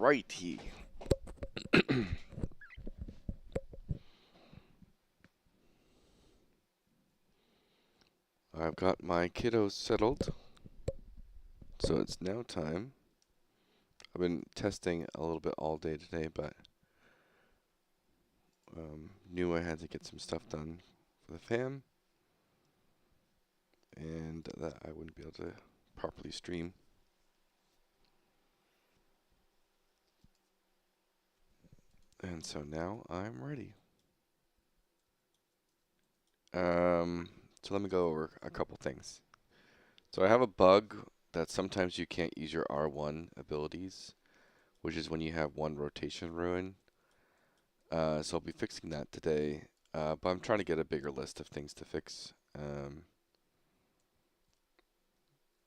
Alrighty. I've got my kiddos settled, so it's now time. I've been testing a little bit all day today, but knew I had to get some stuff done for the fam, and that I wouldn't be able to properly stream. And so now I'm ready. So let me go over a couple things. So I have a bug that sometimes you can't use your R1 abilities, which is when you have one rotation ruin. So I'll be fixing that today, but I'm trying to get a bigger list of things to fix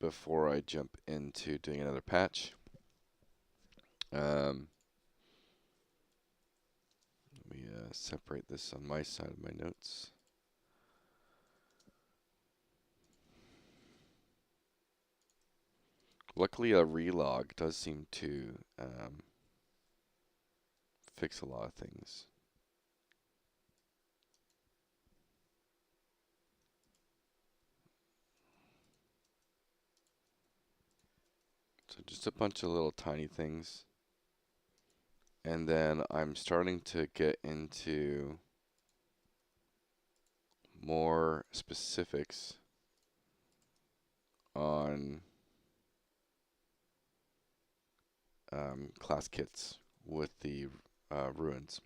before I jump into doing another patch. Let me separate this on my side of my notes. Luckily, a relog does seem to fix a lot of things. So just a bunch of little tiny things. And then I'm starting to get into more specifics on class kits with the ruins.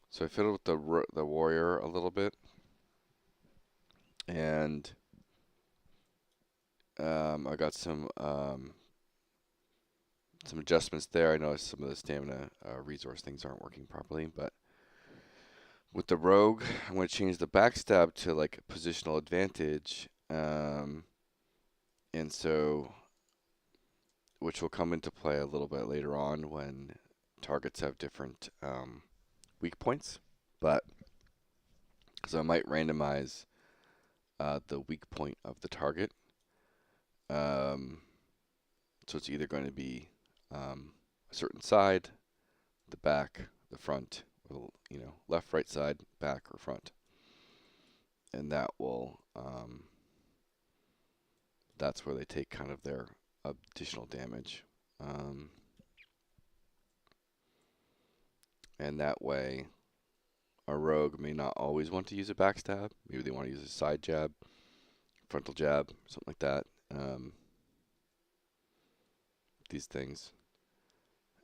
So I fiddled with the warrior a little bit, and I got some adjustments there. I noticed some of the stamina resource things aren't working properly, but with the rogue, I'm going to change the backstab to like positional advantage, and so which will come into play a little bit later on when targets have different weak points. But so I might randomize the weak point of the target. So it's either going to be a certain side, the back, the front, or, left, right side, back, or front, and that will that's where they take kind of their additional damage, and that way a rogue may not always want to use a backstab. Maybe they want to use a side jab, frontal jab, something like that. These things.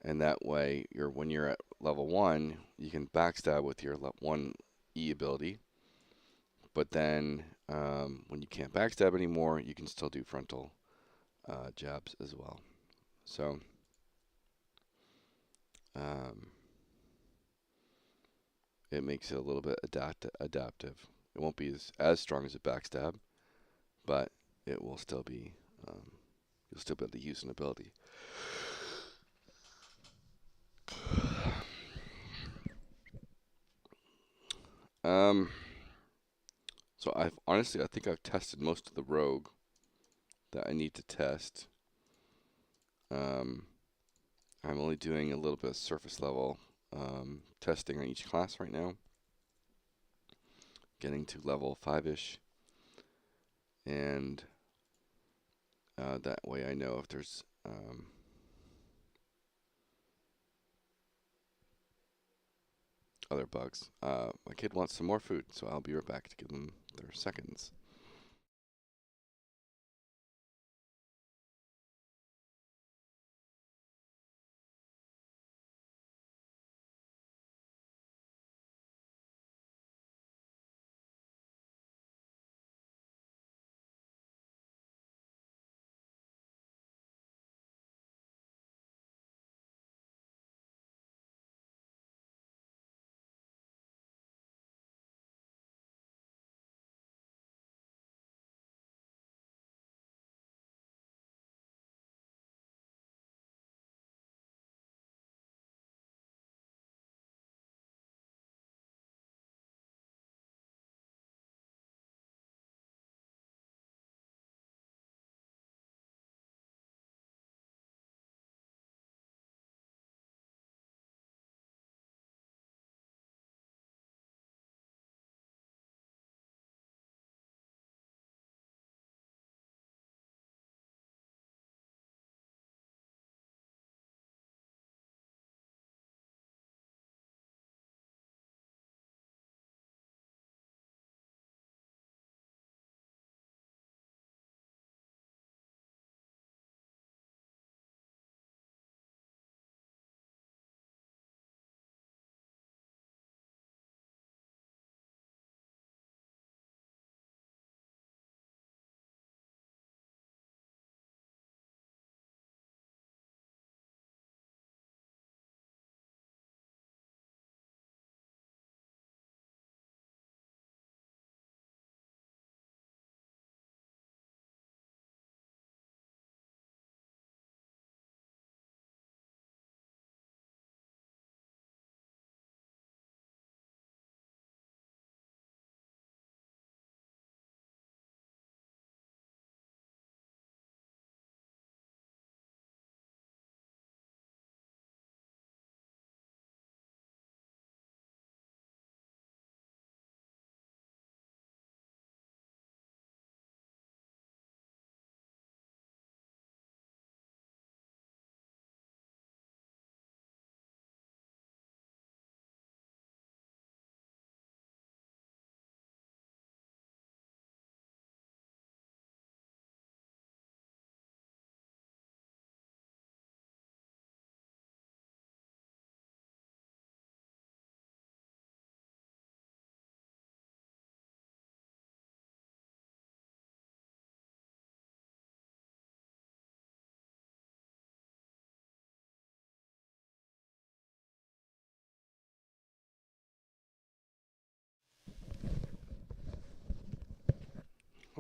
And that way, when you're at level 1, you can backstab with your 1 E ability. But then, when you can't backstab anymore, you can still do frontal jabs as well. So, it makes it a little bit adaptive. It won't be as strong as a backstab, but it will still be, you'll still be able to use an ability. So I think I've tested most of the rogue that I need to test. I'm only doing a little bit of surface level testing on each class right now, getting to level 5-ish, and that way I know if there's other bugs. My kid wants some more food, so I'll be right back to give them their seconds.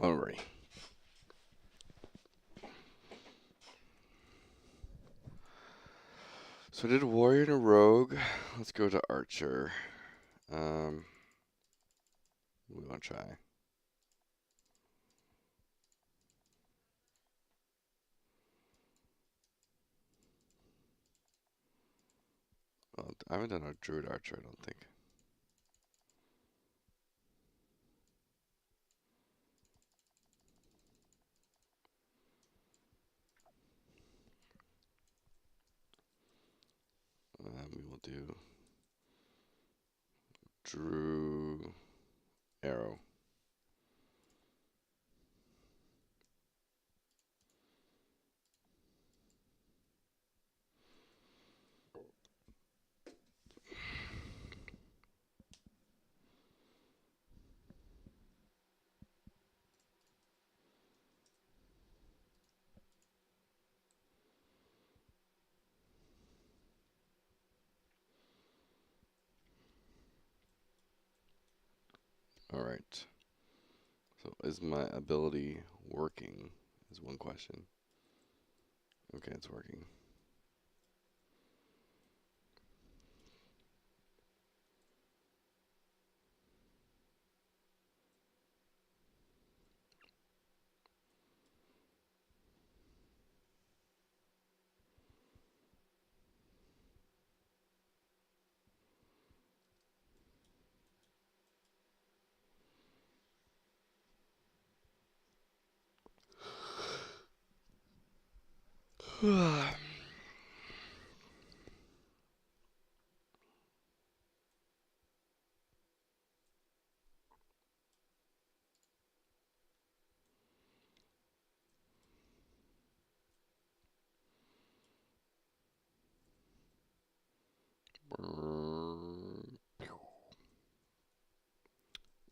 Alright. So I did a warrior and a rogue. Let's go to archer. What do we want to try? Well, I haven't done a druid archer, I don't think. We will do Drew arrow. Alright. So is my ability working? Is one question. Okay, it's working.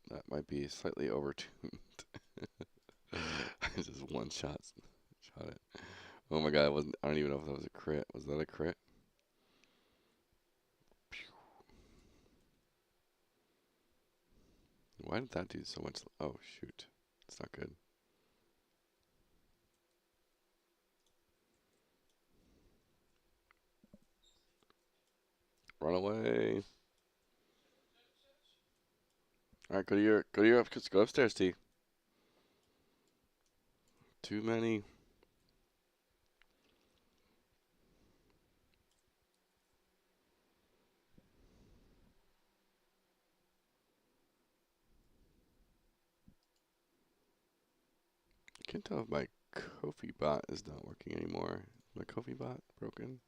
That might be slightly overtuned. I just one shot it. Oh my god, I don't even know if that was a crit. Was that a crit? Why did that do so much? Oh shoot. It's not good. Run away. Alright, go upstairs, T. Too many. I can't tell if my Kofi bot is not working anymore. Is my Kofi bot broken?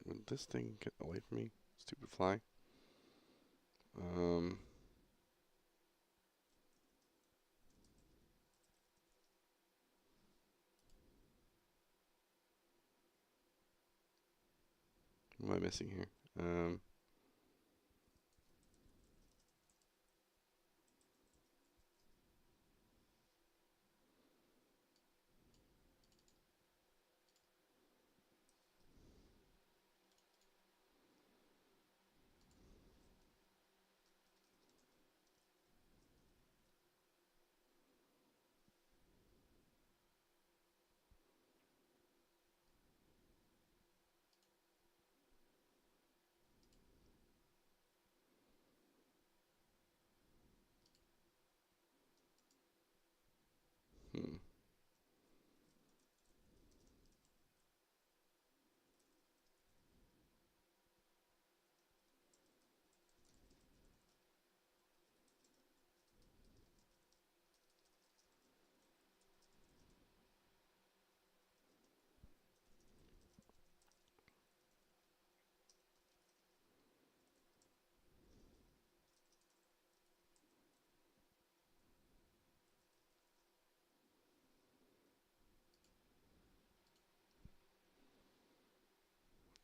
Would this thing get away from me? Stupid fly. What am I missing here?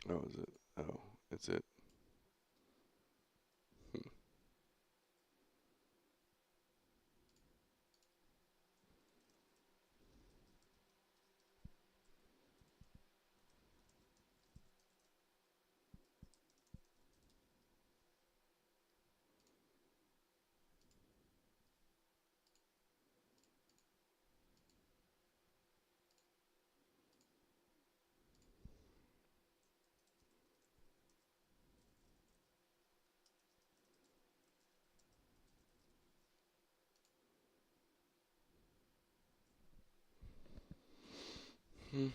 Oh, is it? Oh, it's it. Hmm.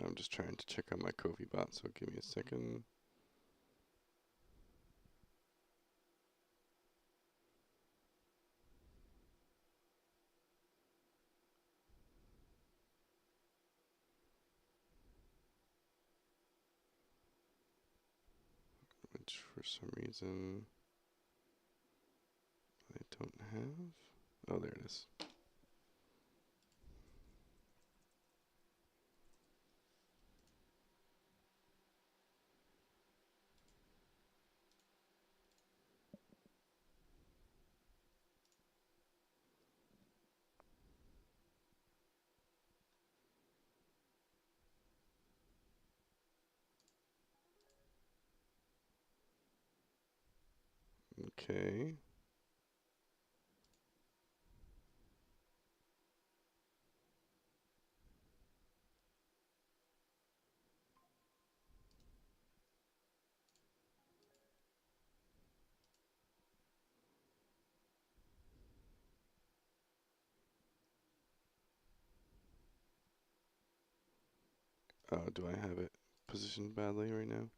I'm just trying to check on my Kofi bot, so give me a second. Which for some reason I don't have. Oh, there it is. Okay. Do I have it positioned badly right now?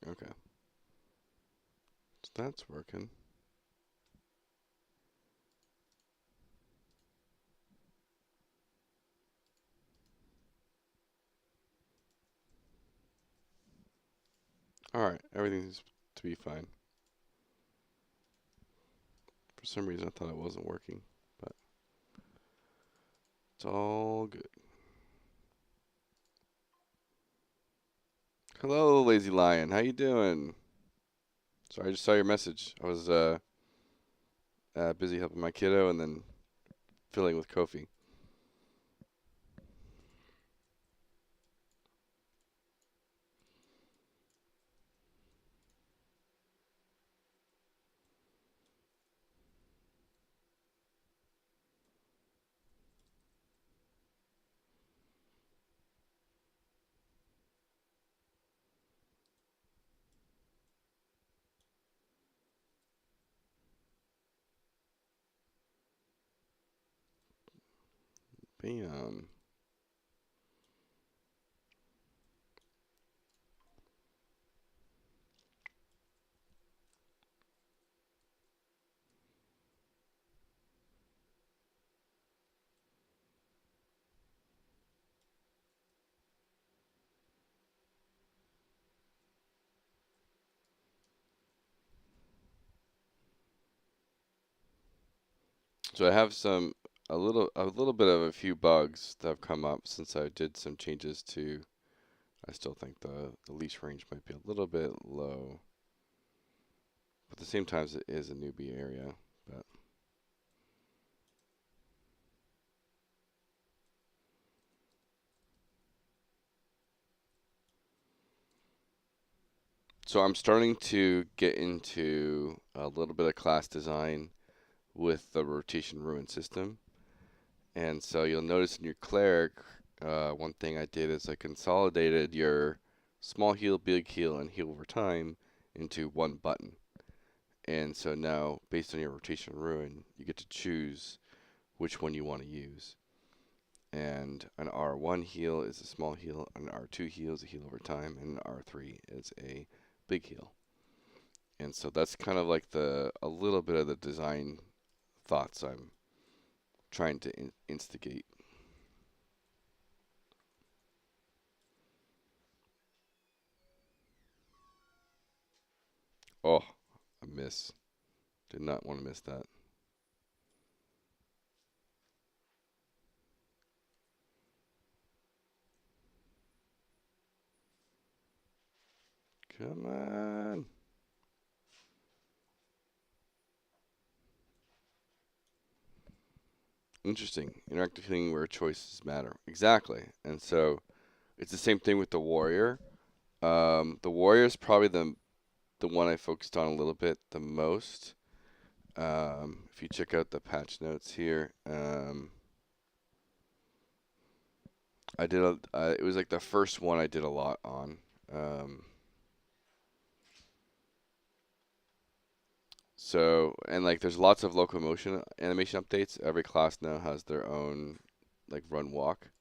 Okay. So that's working. Alright, everything seems to be fine. For some reason I thought it wasn't working, but it's all good. Hello, Lazy Lion. How you doing? Sorry, I just saw your message. I was busy helping my kiddo and then filling with Kofi. Bam. So I have a little bit of a few bugs that have come up since I did some changes to. I still think the leash range might be a little bit low, but at the same time it is a newbie area. But so I'm starting to get into a little bit of class design with the rotation ruin system. And so you'll notice in your cleric, one thing I did is I consolidated your small heal, big heal, and heal over time into one button. And so now, based on your rotation ruin, you get to choose which one you want to use. And an R1 heal is a small heal, an R2 heal is a heal over time, and an R3 is a big heal. And so that's kind of like a little bit of the design thoughts I'm trying to instigate. Oh, a miss. Did not want to miss that. Come on. Interesting. Interactive healing where choices matter. Exactly. And so it's the same thing with the warrior. The warrior is probably the one I focused on a little bit the most. If you check out the patch notes here, I did it was like the first one I did a lot on. So, and like there's lots of locomotion animation updates. Every class now has their own like run walk.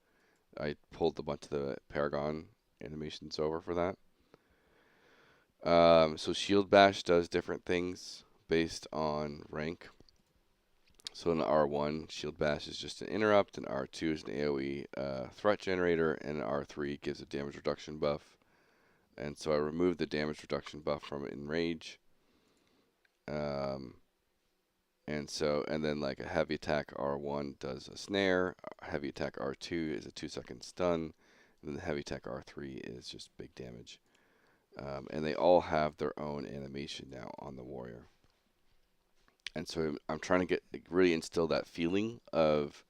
I pulled a bunch of the Paragon animations over for that. So Shield Bash does different things based on rank. So in R1, Shield Bash is just an interrupt, and R2 is an AoE threat generator, and R3 gives a damage reduction buff. And so I removed the damage reduction buff from Enrage. And then like a heavy attack R1 does a snare, heavy attack R2 is a 2-second stun, and then the heavy attack R3 is just big damage. And they all have their own animation now on the warrior. And so I'm trying to really instill that feeling of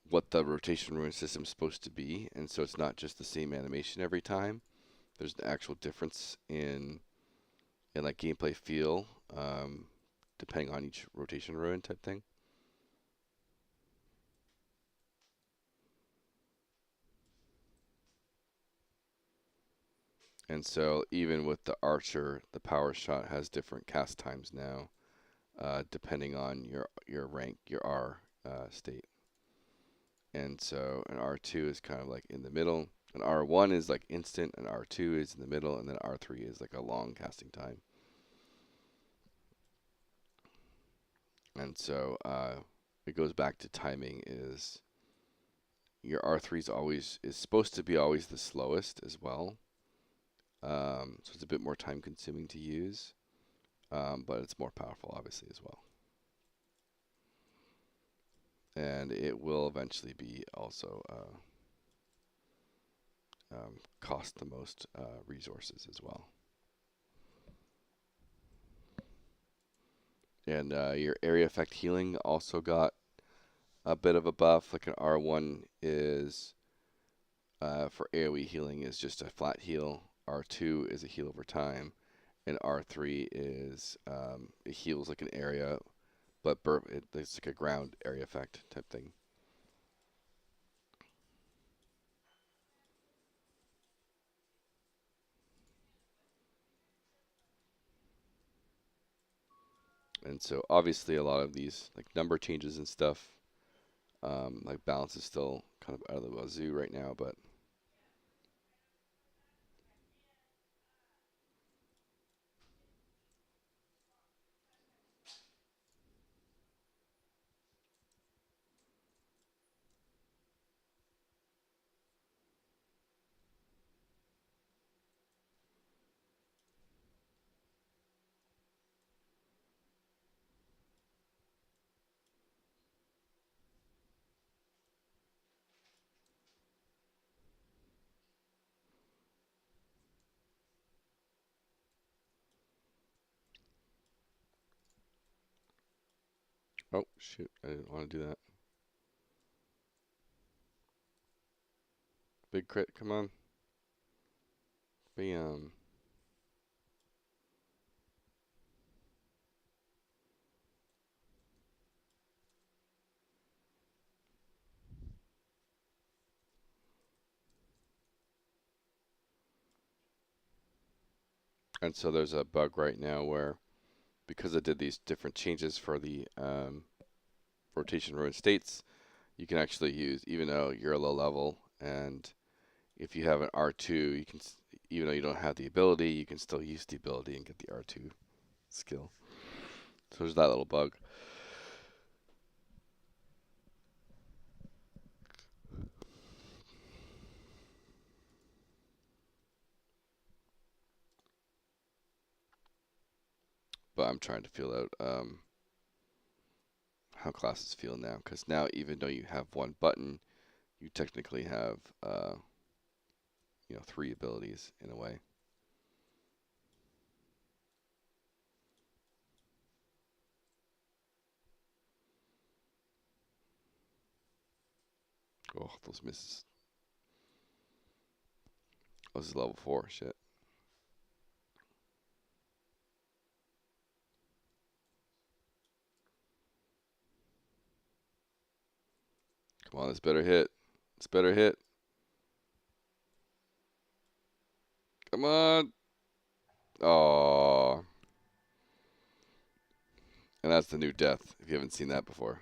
what the rotation ruin system is supposed to be. And so it's not just the same animation every time. There's an actual difference in like gameplay feel, depending on each rotation ruin type thing. And so even with the archer, the power shot has different cast times now, depending on your rank, your R state. And so an R2 is kind of like in the middle. An R1 is like instant, an R2 is in the middle, and then R3 is like a long casting time. And so it goes back to timing. Is your R3 is supposed to be always the slowest as well. So it's a bit more time consuming to use, but it's more powerful obviously as well. And it will eventually be also cost the most resources as well. And your area effect healing also got a bit of a buff. Like an R1 is for AoE healing is just a flat heal. R2 is a heal over time, and R3 is it heals like an area, but it's like a ground area effect type thing. And so obviously a lot of these like number changes and stuff, like balance is still kind of out of the wazoo right now, but oh shoot, I didn't want to do that. Big crit, come on. Bam. And so there's a bug right now where, because I did these different changes for the rotation ruin states, you can actually use, even though you're a low level, and if you have an R2, you can, even though you don't have the ability, you can still use the ability and get the R2 skill. So there's that little bug. but I'm trying to feel out how classes feel now, because now even though you have one button, you technically have 3 abilities in a way. Oh, those misses. Oh, this is level 4. Shit. Come on, this better hit. This better hit. Come on. Oh. And that's the new death, if you haven't seen that before.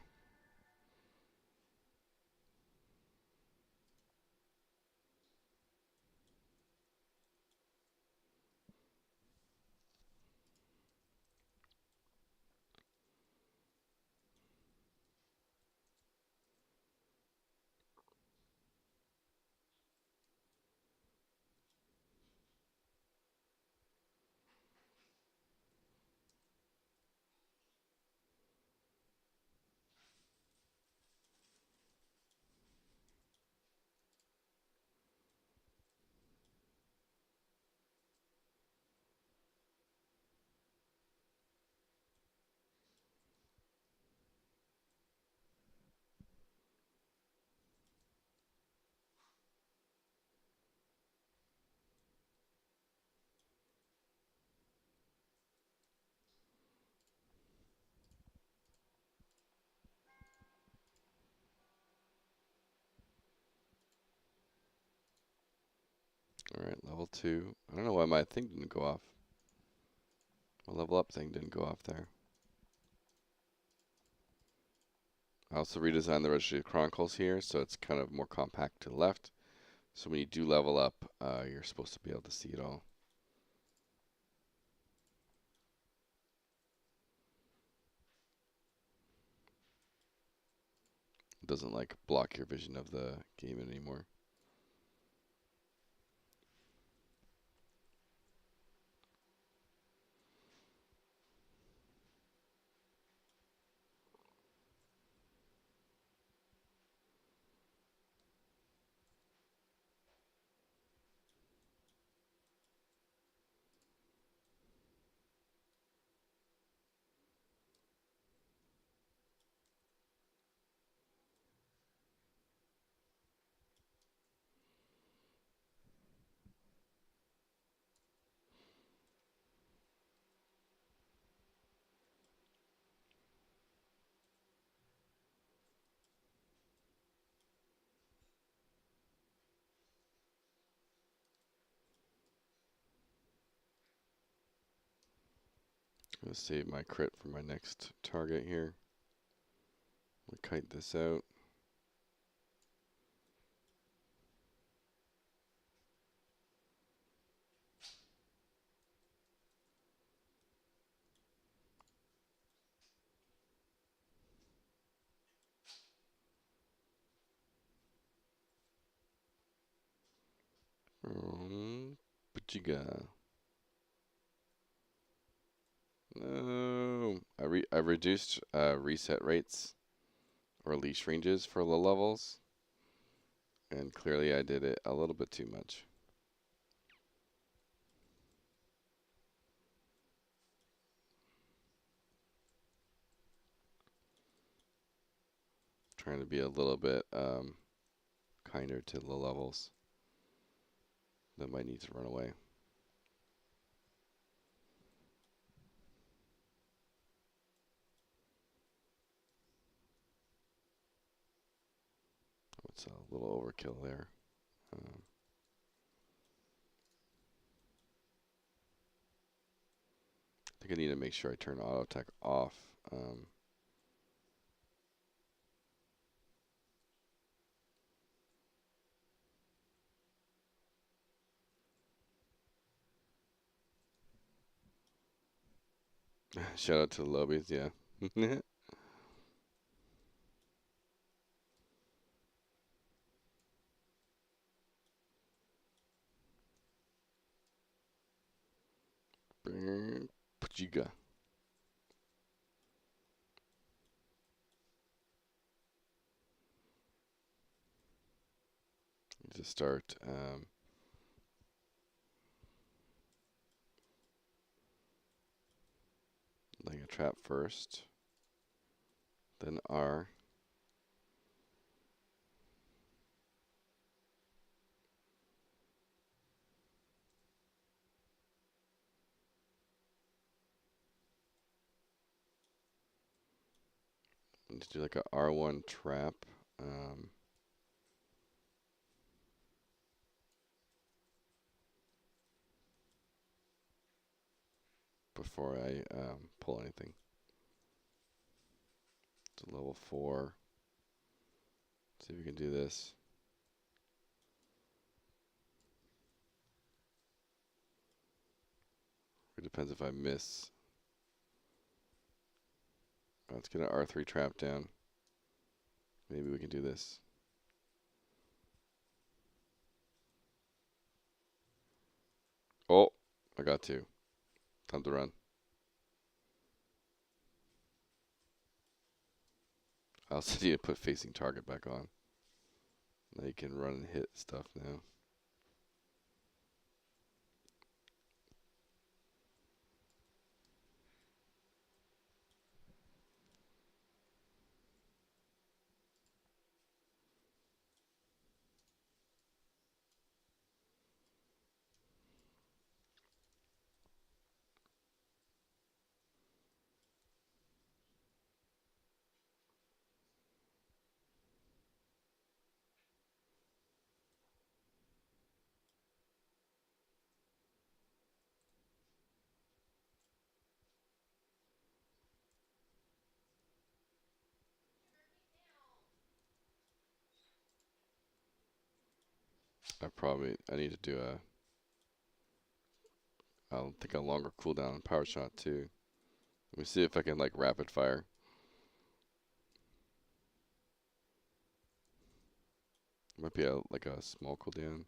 Alright, level 2. I don't know why my thing didn't go off. My level up thing didn't go off there. I also redesigned the Registry of Chronicles here, so it's kind of more compact to the left. So when you do level up, you're supposed to be able to see it all. It doesn't like block your vision of the game anymore. I'm going to save my crit for my next target here. We'll kite this out. What you got? No. I reduced reset rates or leash ranges for low levels. And clearly I did it a little bit too much. Trying to be a little bit kinder to low levels that might need to run away. It's a little overkill there. I think I need to make sure I turn auto attack off. Shout out to the lobbies, yeah. What you got? to start laying a trap first, then R. And to do like a R1 trap. Before I pull anything. It's a level 4. See if we can do this. It depends if I miss. Let's get an R3 trap down. Maybe we can do this. Oh, I got 2. Time to run. I also need to put facing target back on. Now you can run and hit stuff now. I need to do I'll take a longer cooldown on power shot too. Let me see if I can like rapid fire. Might be like a small cooldown.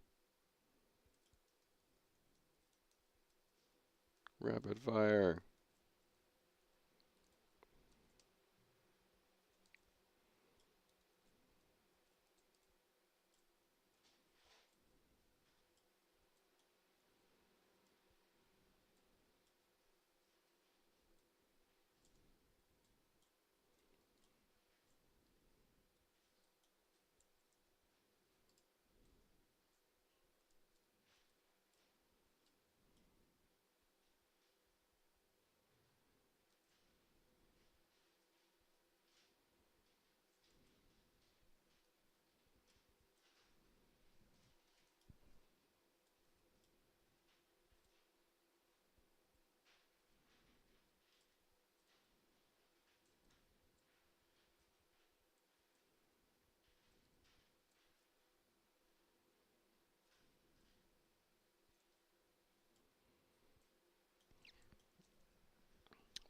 Rapid fire.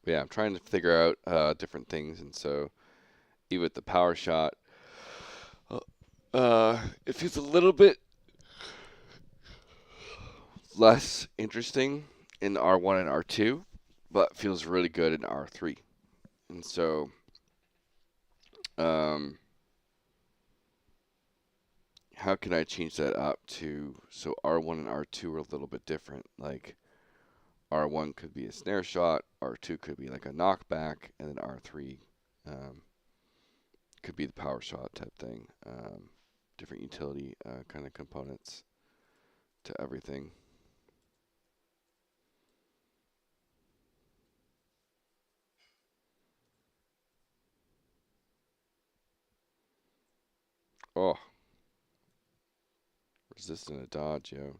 But yeah, I'm trying to figure out different things, and so even with the power shot, it feels a little bit less interesting in R1 and R2, but feels really good in R3. And so, how can I change that up to so R1 and R2 are a little bit different? Like R1 could be a snare shot, R2 could be like a knockback, and then R3 could be the power shot type thing. Different utility kind of components to everything. Oh, resistant to dodge, yo.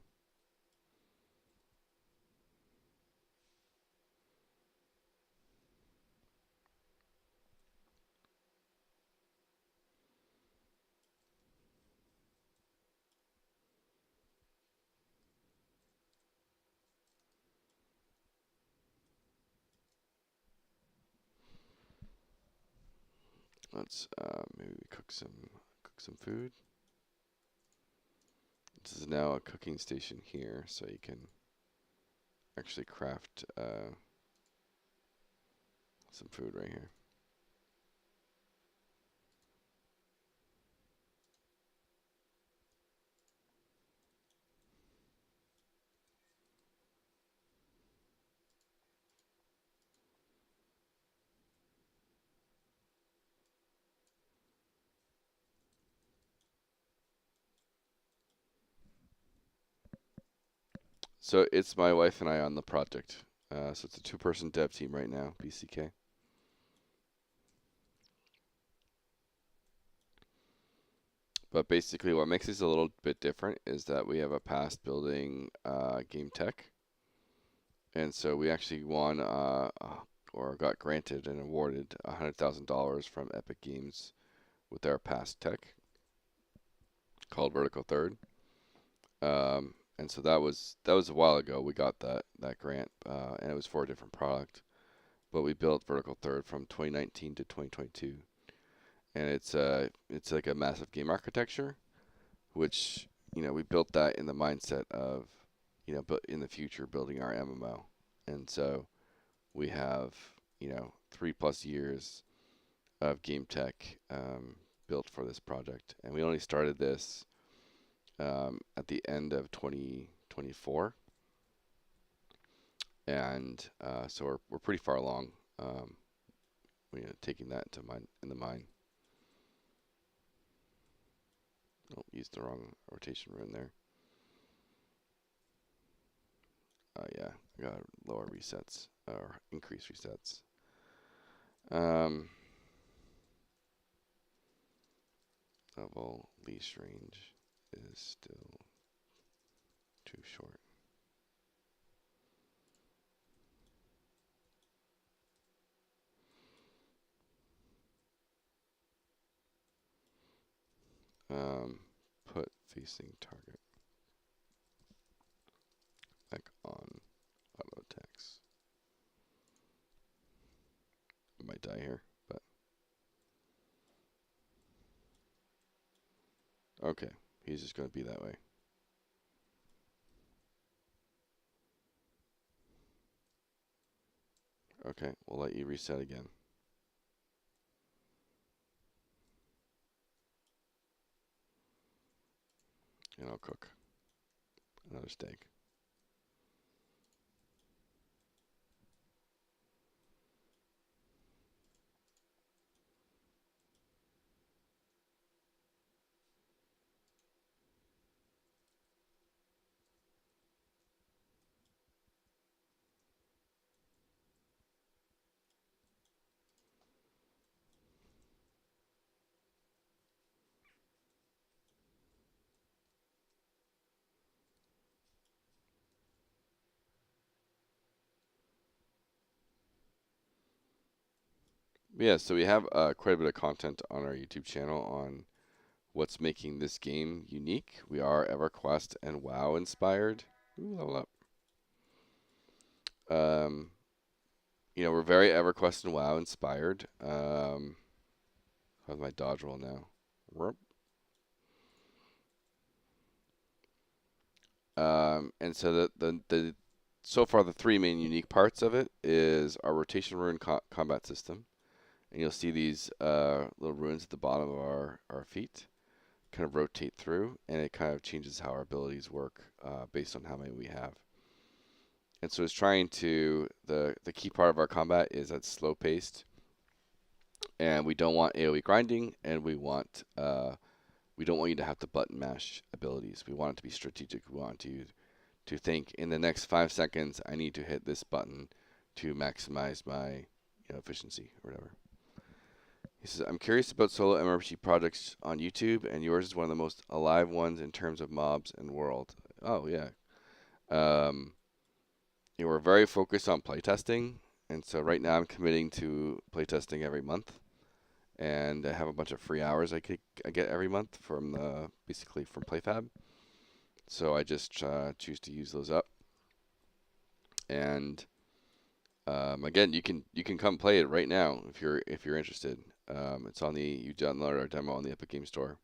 Let's maybe cook some food. This is now a cooking station here, so you can actually craft some food right here. So it's my wife and I on the project. So it's a two-person dev team right now, BCK. But basically, what makes this a little bit different is that we have a past building game tech. And so we actually won or got granted and awarded $100,000 from Epic Games with our past tech called Vertical Third. And so that was a while ago. We got that grant, and it was for a different product. But we built Vertical Third from 2019 to 2022, and it's like a massive game architecture, which we built that in the mindset of but in the future building our MMO, and so we have 3+ years of game tech built for this project, and we only started this at the end of 2024, and so we're pretty far along. Taking that in the mine. Oh, used the wrong rotation rune there. Yeah, I got lower resets or increase resets. Level leash range is still too short. Put facing target back on auto attacks. I might die here, but okay, he's just going to be that way. Okay, we'll let you reset again. And I'll cook another steak. Yeah, so we have quite a bit of content on our YouTube channel on what's making this game unique. We are EverQuest and WoW inspired. Ooh, level up. We're very EverQuest and WoW inspired. How's my dodge roll now? And so the so far the three main unique parts of it is our rotation rune combat system, and you'll see these little runes at the bottom of our feet kind of rotate through, and it kind of changes how our abilities work based on how many we have. And so it's trying to the key part of our combat is that slow paced, and we don't want AoE grinding, and we don't want you to have to button mash abilities. We want it to be strategic. We want you to think in the next 5 seconds I need to hit this button to maximize my efficiency or whatever. He says, I'm curious about solo MMORPG projects on YouTube, and yours is one of the most alive ones in terms of mobs and world. Oh, yeah. We're very focused on playtesting, and so right now I'm committing to playtesting every month, and I have a bunch of free hours I get every month from basically from PlayFab. So I just choose to use those up, and again, you can come play it right now if you're interested. It's on you download our demo on the Epic Games Store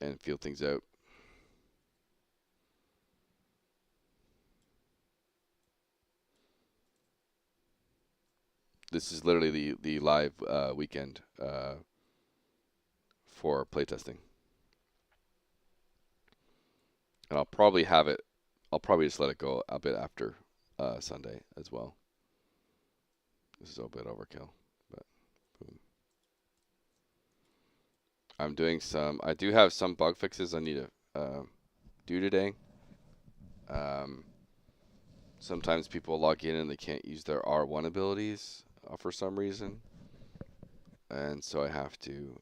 and feel things out. This is literally the live weekend for playtesting, and I'll probably have it. I'll probably just let it go a bit after Sunday as well. This is a bit overkill, but boom. I'm doing some. I do have some bug fixes I need to do today. sometimes people log in and they can't use their R1 abilities for some reason, and so I have to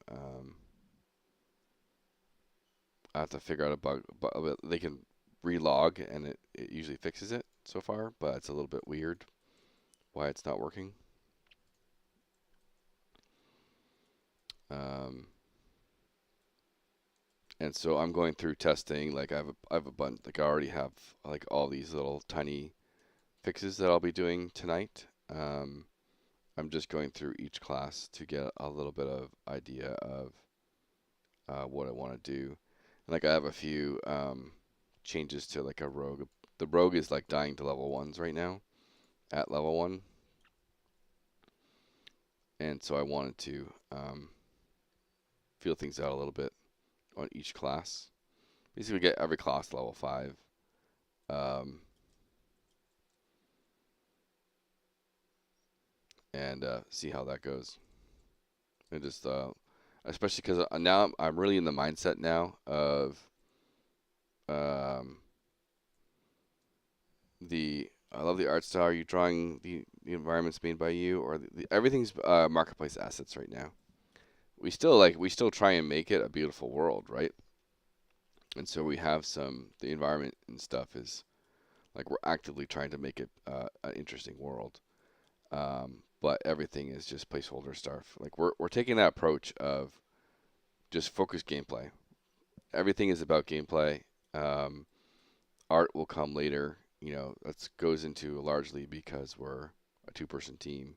figure out a bug. But they can relog, and it usually fixes it so far, but it's a little bit weird why it's not working. And so I'm going through testing. Like I have a bunch. Like I already have like all these little tiny fixes that I'll be doing tonight. I'm just going through each class to get a little bit of idea of what I want to do. And like I have a few changes to like a rogue. The rogue is like dying to level 1s right now at level 1. And so I wanted to feel things out a little bit on each class. Basically get every class to level 5. And see how that goes. And just especially because now I'm really in the mindset now of I love the art style. Are you drawing the environments made by you, or everything's marketplace assets right now? We still try and make it a beautiful world, right? And so we have the environment and stuff is like we're actively trying to make it an interesting world. But everything is just placeholder stuff. Like we're taking that approach of just focus gameplay. Everything is about gameplay. Art will come later. That goes into largely because we're a 2-person team,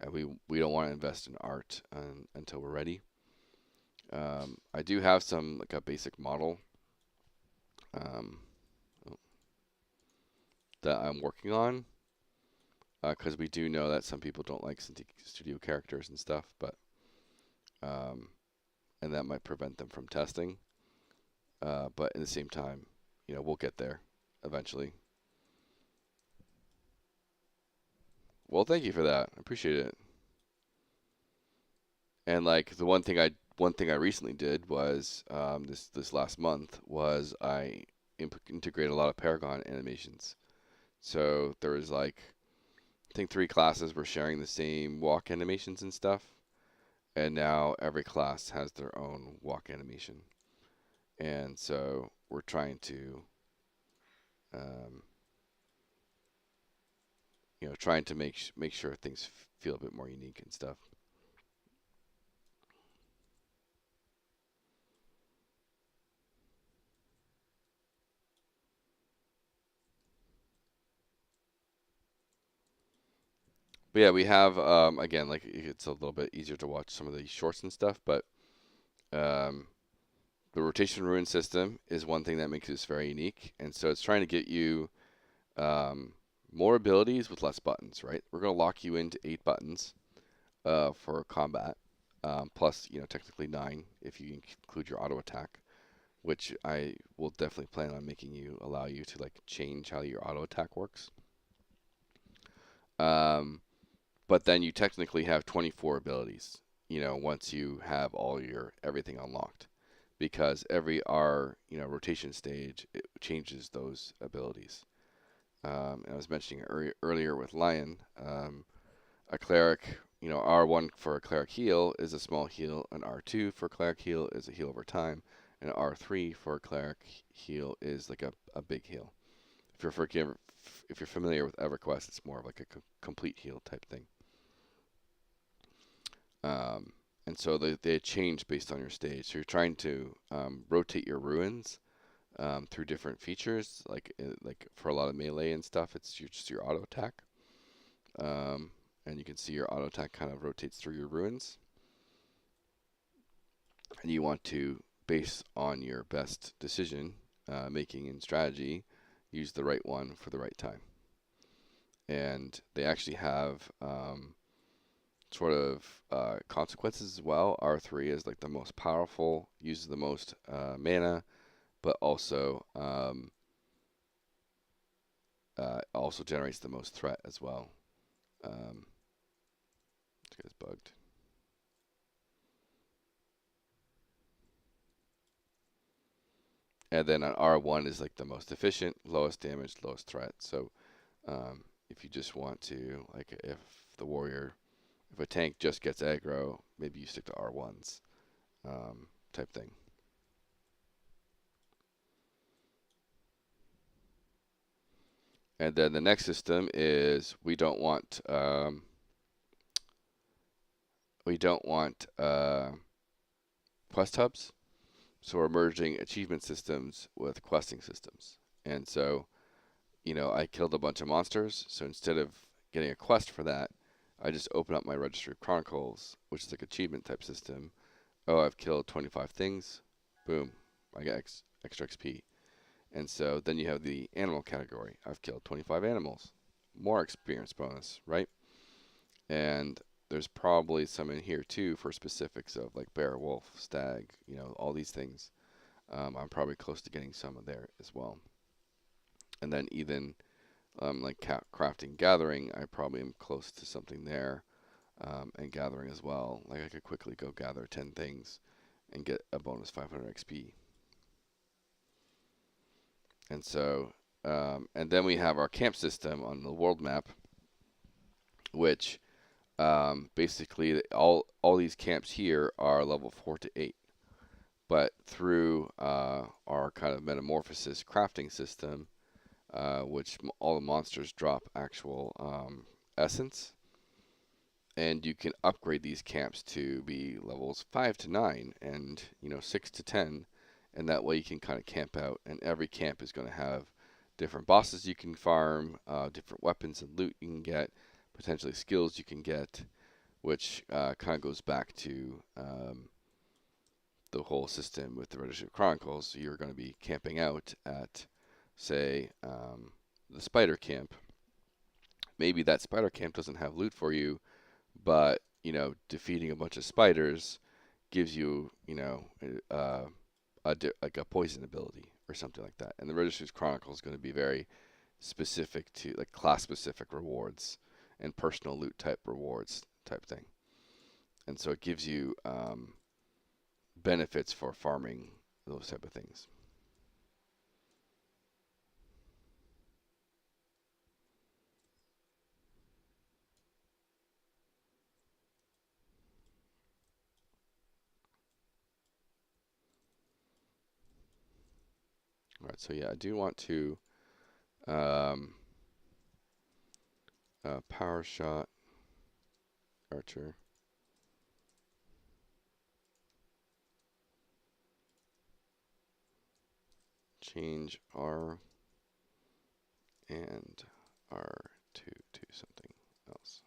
and we don't want to invest in art until we're ready. I do have like a basic model that I'm working on because we do know that some people don't like studio characters and stuff, but and that might prevent them from testing. But at the same time, we'll get there eventually. Well, thank you for that. I appreciate it. And like the one thing I recently did was this last month was I integrated a lot of Paragon animations. So there was like I think 3 classes were sharing the same walk animations and stuff, and now every class has their own walk animation. And so we're trying to make sure things feel a bit more unique and stuff. But yeah, we have again, like it's a little bit easier to watch some of the shorts and stuff, but the rotation ruin system is one thing that makes this very unique, and so it's trying to get you more abilities with less buttons, right? We're going to lock you into 8 buttons for combat, plus technically 9 if you include your auto attack, which I will definitely plan on allow you to like change how your auto attack works. But then you technically have 24 abilities, once you have everything unlocked, because every rotation stage it changes those abilities. And I was mentioning earlier with Lion, a cleric, R1 for a cleric heal is a small heal, an R2 for a cleric heal is a heal over time, and an R3 for a cleric heal is like a big heal. If you're familiar with EverQuest, it's more of like a complete heal type thing. And so they change based on your stage. So you're trying to rotate your ruins through different features. Like for a lot of melee and stuff, it's just your auto attack. And you can see your auto attack kind of rotates through your ruins. And you want to, based on your best decision making and strategy, use the right one for the right time. And they actually have sort of consequences as well. R3 is like the most powerful, uses the most mana, but also generates the most threat as well. This guy's bugged. And then on R1 is like the most efficient, lowest damage, lowest threat. So If you just want to, like, if a tank just gets aggro, maybe you stick to R1s, type thing. And then the next system is we don't want quest hubs, so we're merging achievement systems with questing systems. And so, I killed a bunch of monsters, so instead of getting a quest for that, I just open up my Registry of Chronicles, which is like achievement type system. Oh, I've killed 25 things. Boom, I get extra XP. And so then you have the animal category. I've killed 25 animals. More experience bonus, right? And there's probably some in here too for specifics of like bear, wolf, stag, all these things. I'm probably close to getting some of there as well. And then even like crafting, gathering, I probably am close to something there. And gathering as well. Like I could quickly go gather 10 things and get a bonus 500 XP. And so, and then we have our camp system on the world map, which basically all these camps here are level 4 to 8. But through our kind of metamorphosis crafting system, which all the monsters drop actual essence, and you can upgrade these camps to be levels 5 to 9 and 6 to 10, and that way you can kind of camp out, and every camp is going to have different bosses you can farm, different weapons and loot you can get, potentially skills you can get, which kind of goes back to the whole system with the Registry of Chronicles. So you're going to be camping out at, say, the spider camp. Maybe that spider camp doesn't have loot for you, but defeating a bunch of spiders gives you like a poison ability or something like that. And the Registry's Chronicle is going to be very specific to like class specific rewards and personal loot type rewards type thing. And so it gives you benefits for farming those type of things. All right, so yeah, I do want to power shot archer. Change R and R2 to something else.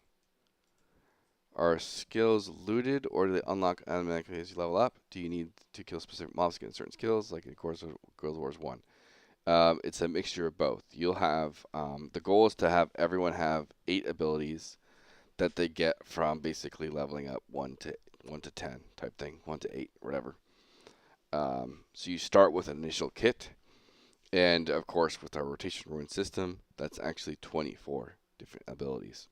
Are skills looted, or do they unlock automatically as you level up? Do you need to kill specific mobs to get certain skills, like in Guild Wars 1? It's a mixture of both. You'll have the goal is to have everyone have 8 abilities that they get from basically leveling up 1 to 10 type thing, 1 to 8, whatever. So you start with an initial kit, and of course with our rotation ruin system, that's actually 24 different abilities.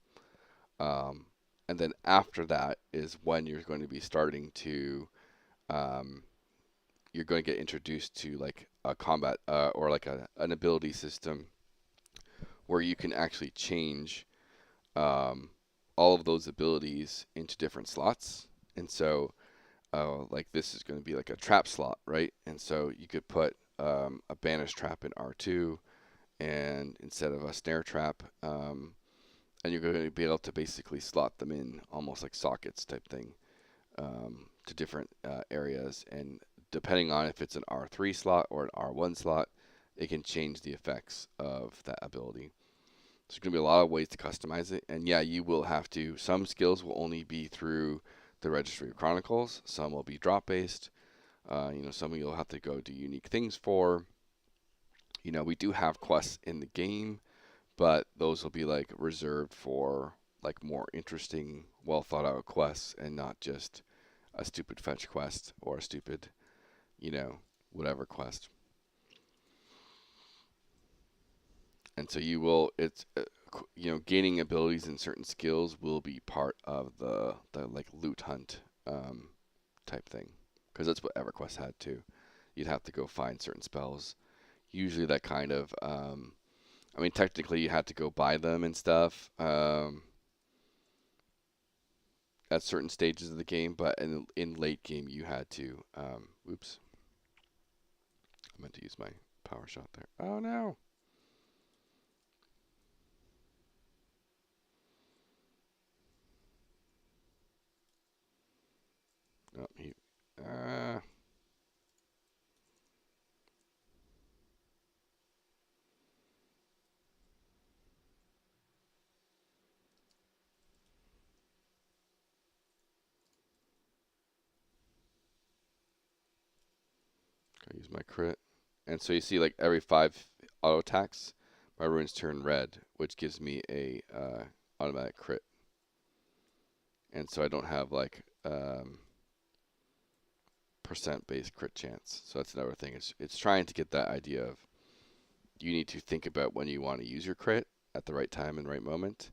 And then after that is when you're going to be starting to, you're going to get introduced to like a combat or like an ability system where you can actually change all of those abilities into different slots. And so, like this is going to be like a trap slot, right? And so you could put a banish trap in R2, and instead of a snare trap, and you're going to be able to basically slot them in almost like sockets type thing to different areas. And depending on if it's an R3 slot or an R1 slot, it can change the effects of that ability. There's going to be a lot of ways to customize it. And yeah, you will have to, some skills will only be through the Registry of Chronicles. Some will be drop based. Some you'll have to go do unique things for. We do have quests in the game, but those will be like reserved for like more interesting, well thought out quests, and not just a stupid fetch quest or a stupid, whatever quest. And so you will, it's, gaining abilities and certain skills will be part of the like loot hunt type thing, because that's what EverQuest had too. You'd have to go find certain spells, usually that kind of I mean, technically you had to go buy them and stuff at certain stages of the game, but in late game you had to. Oops, I meant to use my power shot there. Oh no! Oh, I use my crit. And so you see, like, every 5 auto attacks, my runes turn red, which gives me a automatic crit. And so I don't have, like, percent-based crit chance. So that's another thing. It's trying to get that idea of you need to think about when you want to use your crit at the right time and right moment.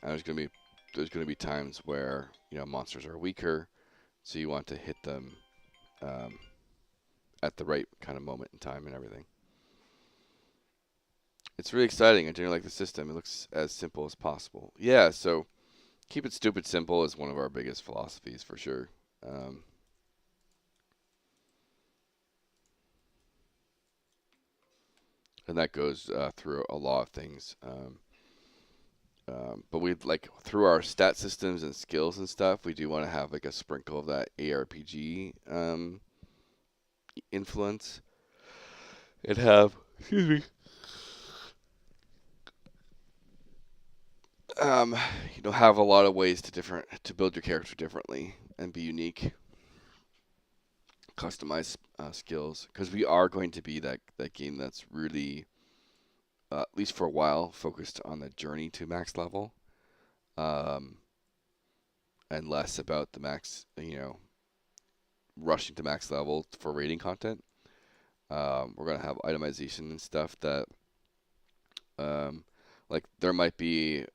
And there's gonna be times where, you know, monsters are weaker, so you want to hit them um, at the right kind of moment in time and everything. It's really exciting. I generally like the system. It looks as simple as possible. Yeah, so keep it stupid simple is one of our biggest philosophies for sure. Um, and that goes through a lot of things. But we like through our stat systems and skills and stuff, we do want to have like a sprinkle of that ARPG influence and have, excuse me, um, have a lot of ways to build your character differently and be unique, customize skills, because we are going to be that game that's really, at least for a while, focused on the journey to max level, um, and less about the max, rushing to max level for raiding content. We're gonna have itemization and stuff that, um, like there might be,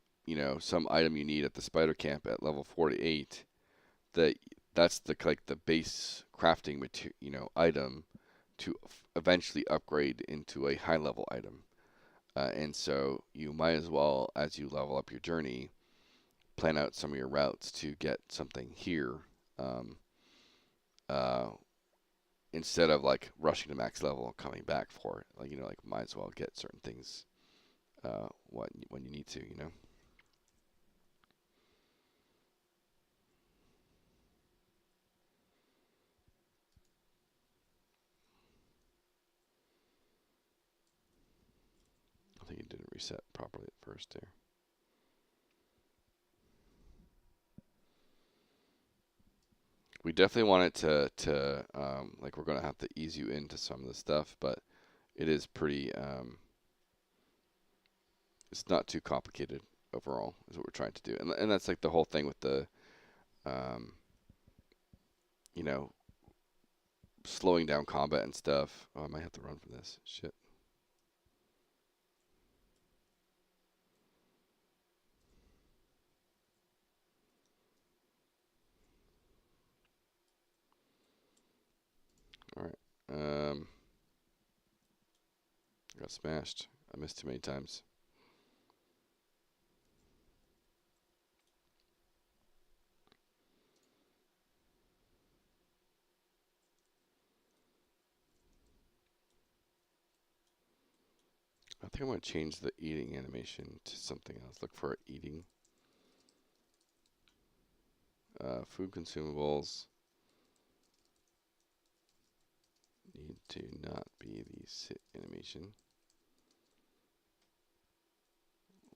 some item you need at the spider camp at level 48 that that's the base crafting item to eventually upgrade into a high level item. And so you might as well, as you level up your journey, plan out some of your routes to get something here, um, uh, instead of like rushing to max level and coming back for it. Like might as well get certain things when you need to. I think it didn't reset properly at first there. We definitely want it to like we're gonna have to ease you into some of the stuff, but it is pretty. It's not too complicated overall, is what we're trying to do, and that's like the whole thing with the, um, you know, slowing down combat and stuff. Oh, I might have to run from this. Shit. All right. Got smashed. I missed too many times. I think I'm gonna change the eating animation to something else. Look for eating. Food consumables need to not be the sit animation.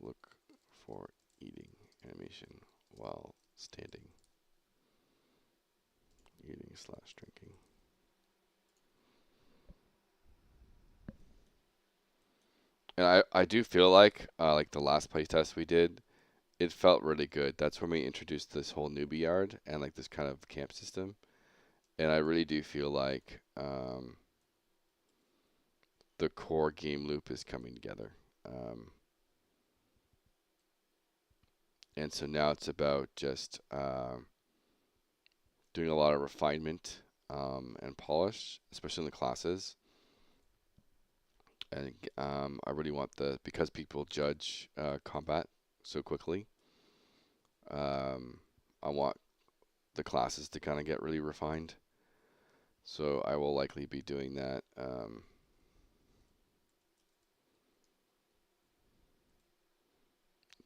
Look for eating animation while standing. Eating/drinking. And I do feel like the last playtest we did, it felt really good. That's when we introduced this whole newbie yard and like this kind of camp system. And I really do feel like the core game loop is coming together. And so now it's about just doing a lot of refinement and polish, especially in the classes, And I really want because people judge combat so quickly, I want the classes to kind of get really refined. So I will likely be doing that.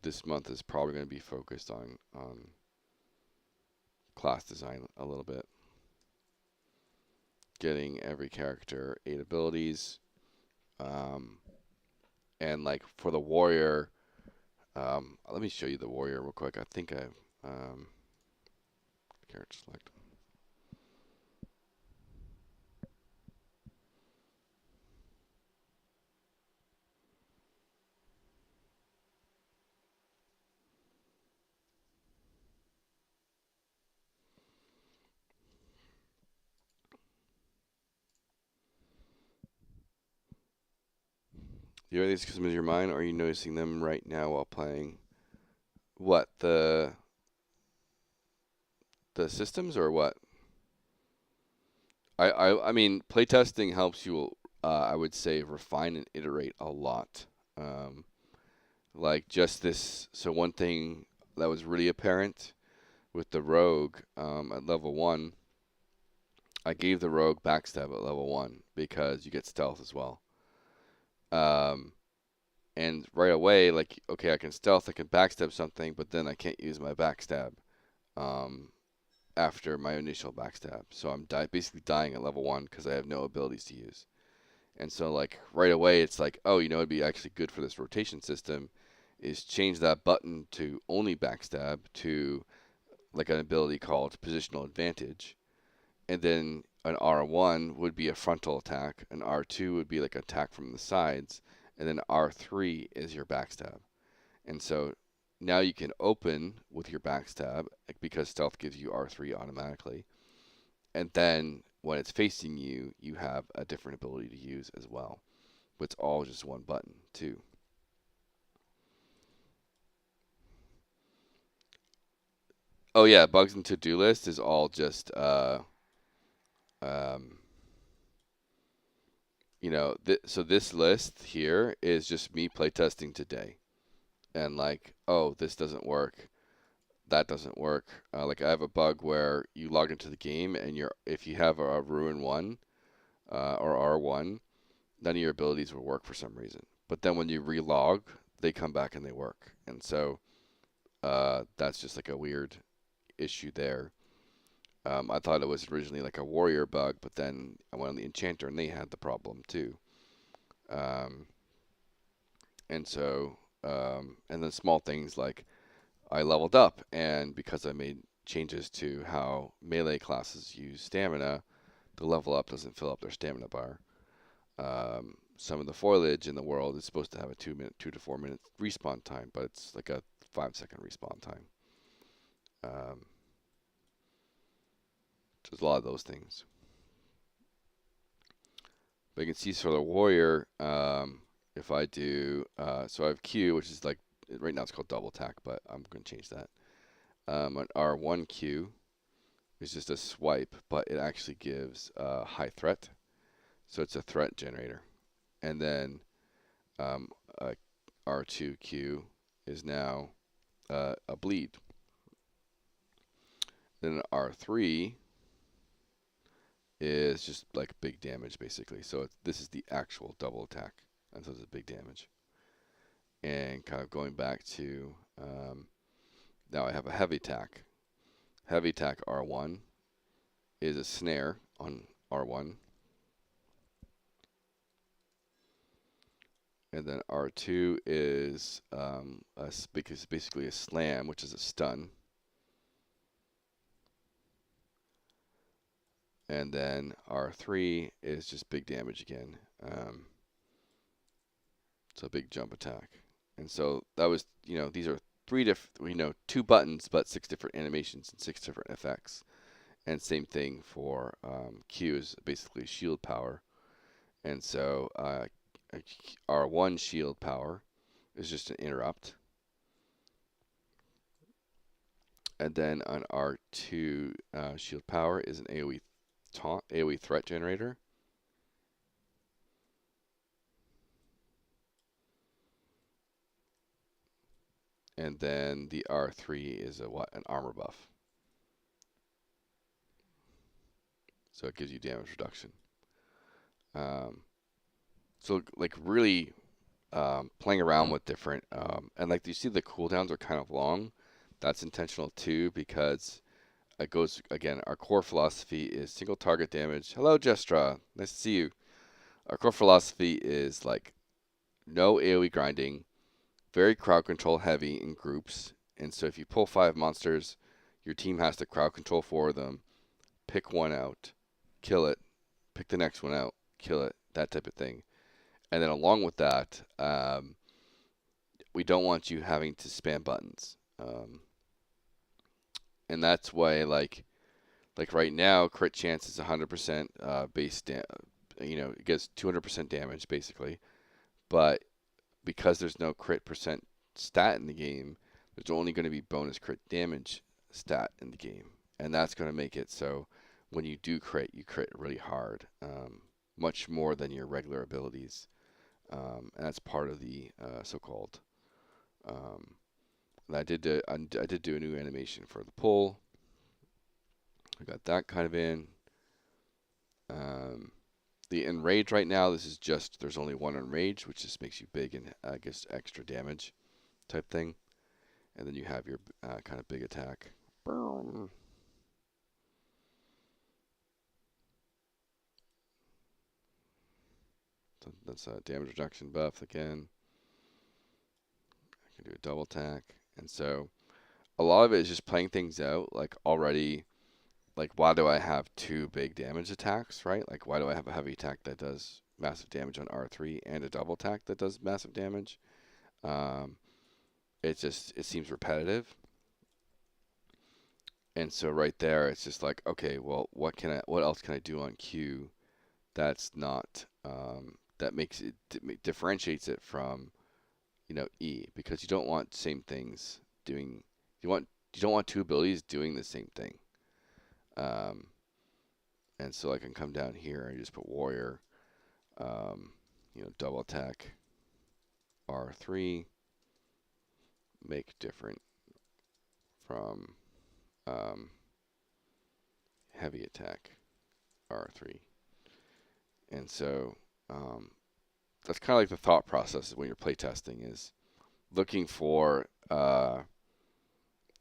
This month is probably going to be focused on class design a little bit. Getting every character 8 abilities. And like for the warrior, let me show you the warrior real quick. I think I've character select. You have these customers in your mind, or are you noticing them right now while playing? What, the systems or what? I mean, playtesting helps you, I would say, refine and iterate a lot. Like just this, so one thing that was really apparent with the rogue at level 1, I gave the rogue backstab at level 1 because you get stealth as well. And right away, like, okay, I can stealth, I can backstab something, but then I can't use my backstab after my initial backstab. So I'm basically dying at level 1 because I have no abilities to use. And so, like, right away, it's like, oh, it'd be actually good for this rotation system is change that button to only backstab to, like, an ability called positional advantage. And then an R1 would be a frontal attack. An R2 would be like an attack from the sides. And then R3 is your backstab. And so now you can open with your backstab because stealth gives you R3 automatically. And then when it's facing you, you have a different ability to use as well. But it's all just one button, too. Oh, yeah, bugs and to-do list is all just, so this list here is just me playtesting today. And like, oh, this doesn't work. That doesn't work. Like I have a bug where you log into the game and if you have a Ruin 1 or R1, none of your abilities will work for some reason. But then when you relog, they come back and they work. And so that's just like a weird issue there. I thought it was originally like a warrior bug, but then I went on the enchanter and they had the problem too. And so, and then small things like I leveled up, and because I made changes to how melee classes use stamina, the level up doesn't fill up their stamina bar. Some of the foliage in the world is supposed to have a 2 to 4 minute respawn time, but it's like a 5-second respawn time. There's a lot of those things. But you can see for the warrior, if I do, so I have Q, which is like, right now it's called double attack, but I'm going to change that. An R1Q is just a swipe, but it actually gives high threat. So it's a threat generator. And then R2Q is now a bleed. Then an R3 is just like big damage, basically. So this is the actual double attack. And so it's big damage. And kind of going back to, now I have a heavy attack. Heavy attack R1 is a snare on R1. And then R2 is basically a slam, which is a stun. And then R3 is just big damage again. So a big jump attack. And so that was, these are 2 buttons, but 6 different animations and 6 different effects. And same thing for Q is basically shield power. And so R1 shield power is just an interrupt. And then on R2 shield power is an AoE taunt, AoE threat generator. And then the R3 is a what? An armor buff. So it gives you damage reduction. So like really playing around with different, and like you see the cooldowns are kind of long. That's intentional too because it goes, again, our core philosophy is single target damage. Hello, Jestra. Nice to see you. Our core philosophy is like no AoE grinding, very crowd control heavy in groups. And so if you pull 5 monsters, your team has to crowd control 4 of them, pick one out, kill it, pick the next one out, kill it, that type of thing. And then along with that, we don't want you having to spam buttons. And that's why, like right now, crit chance is 100% base it gets 200% damage basically. But because there's no crit percent stat in the game, there's only going to be bonus crit damage stat in the game. And that's going to make it so when you do crit, you crit really hard, much more than your regular abilities. And that's part of the so-called. I did do a new animation for the pull. I got that kind of in. The enrage right now, this is just, there's only one enrage, which just makes you big and gives extra damage type thing. And then you have your kind of big attack. Boom. So that's a damage reduction buff again. I can do a double attack. And so a lot of it is just playing things out, like already, like why do I have 2 big damage attacks, right? Like why do I have a heavy attack that does massive damage on R3 and a double attack that does massive damage? It seems repetitive. And so right there, it's just like, okay, well, what else can I do on Q that's not that makes it differentiates it from E, because you don't want same things doing. You don't want 2 abilities doing the same thing. And so I can come down here and just put warrior, double attack R3, make different from heavy attack R3. And so that's kind of like the thought process when you're playtesting, is looking for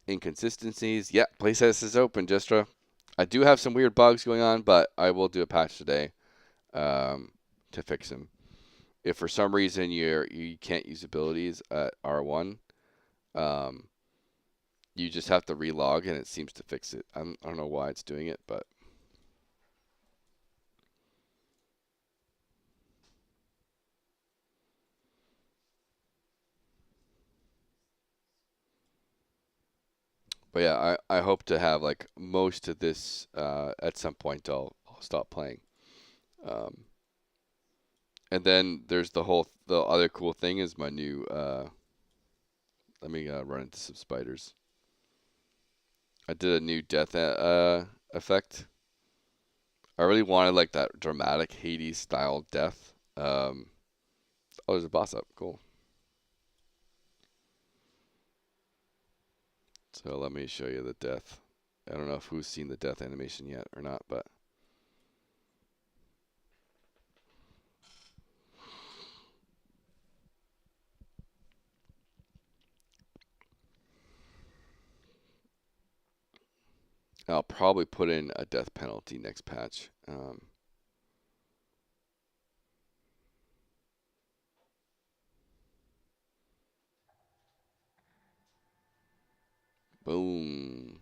inconsistencies. Yeah, playtest is open, Jestra. I do have some weird bugs going on, but I will do a patch today to fix them. If for some reason you can't use abilities at R1, you just have to relog and it seems to fix it. I don't know why it's doing it, but yeah, I hope to have like most of this at some point. I'll stop playing. And then there's the other cool thing is my new. Let me run into some spiders. I did a new death effect. I really wanted like that dramatic Hades style death. Oh, there's a boss up. Cool. So let me show you the death. I don't know if who's seen the death animation yet or not, but I'll probably put in a death penalty next patch. Boom.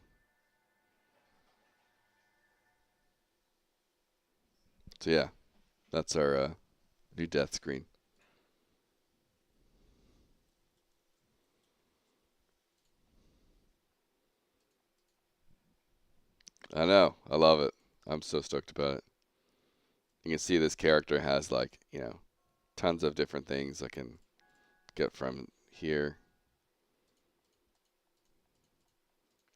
So yeah, that's our new death screen. I know. I love it. I'm so stoked about it. You can see this character has like, tons of different things I can get from here.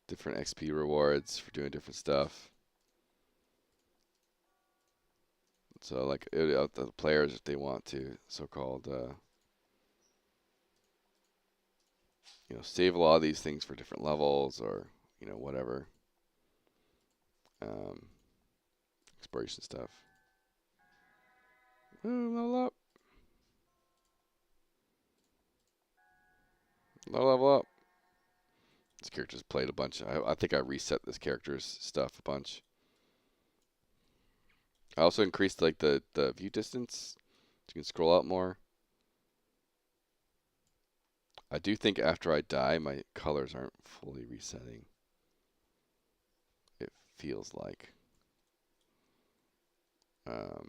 Different XP rewards for doing different stuff. So like the players, if they want to, so-called, save a lot of these things for different levels or, whatever. Um, exploration stuff. Ooh, level up. Level up. This character's played a bunch. I think I reset this character's stuff a bunch. I also increased like the view distance. So you can scroll out more. I do think after I die, my colors aren't fully resetting. It feels like. So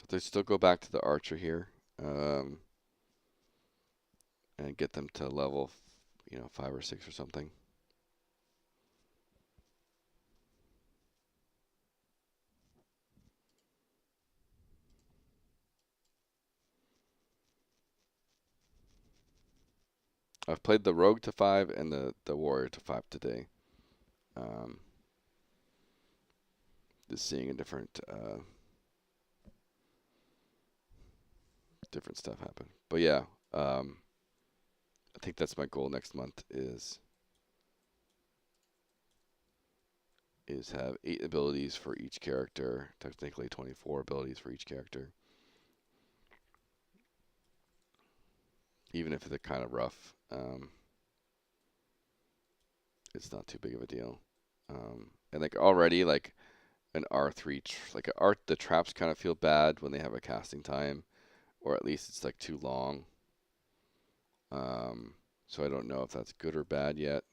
they still go back to the archer here, and get them to level, 5 or 6 or something. I've played the rogue to 5 and the warrior to 5 today. Just seeing a different stuff happen. But yeah, I think that's my goal next month is have 8 abilities for each character. Technically 24 abilities for each character. Even if they're kind of rough, it's not too big of a deal. And like already, like an R3, like the traps kind of feel bad when they have a casting time, or at least it's like too long. So I don't know if that's good or bad yet.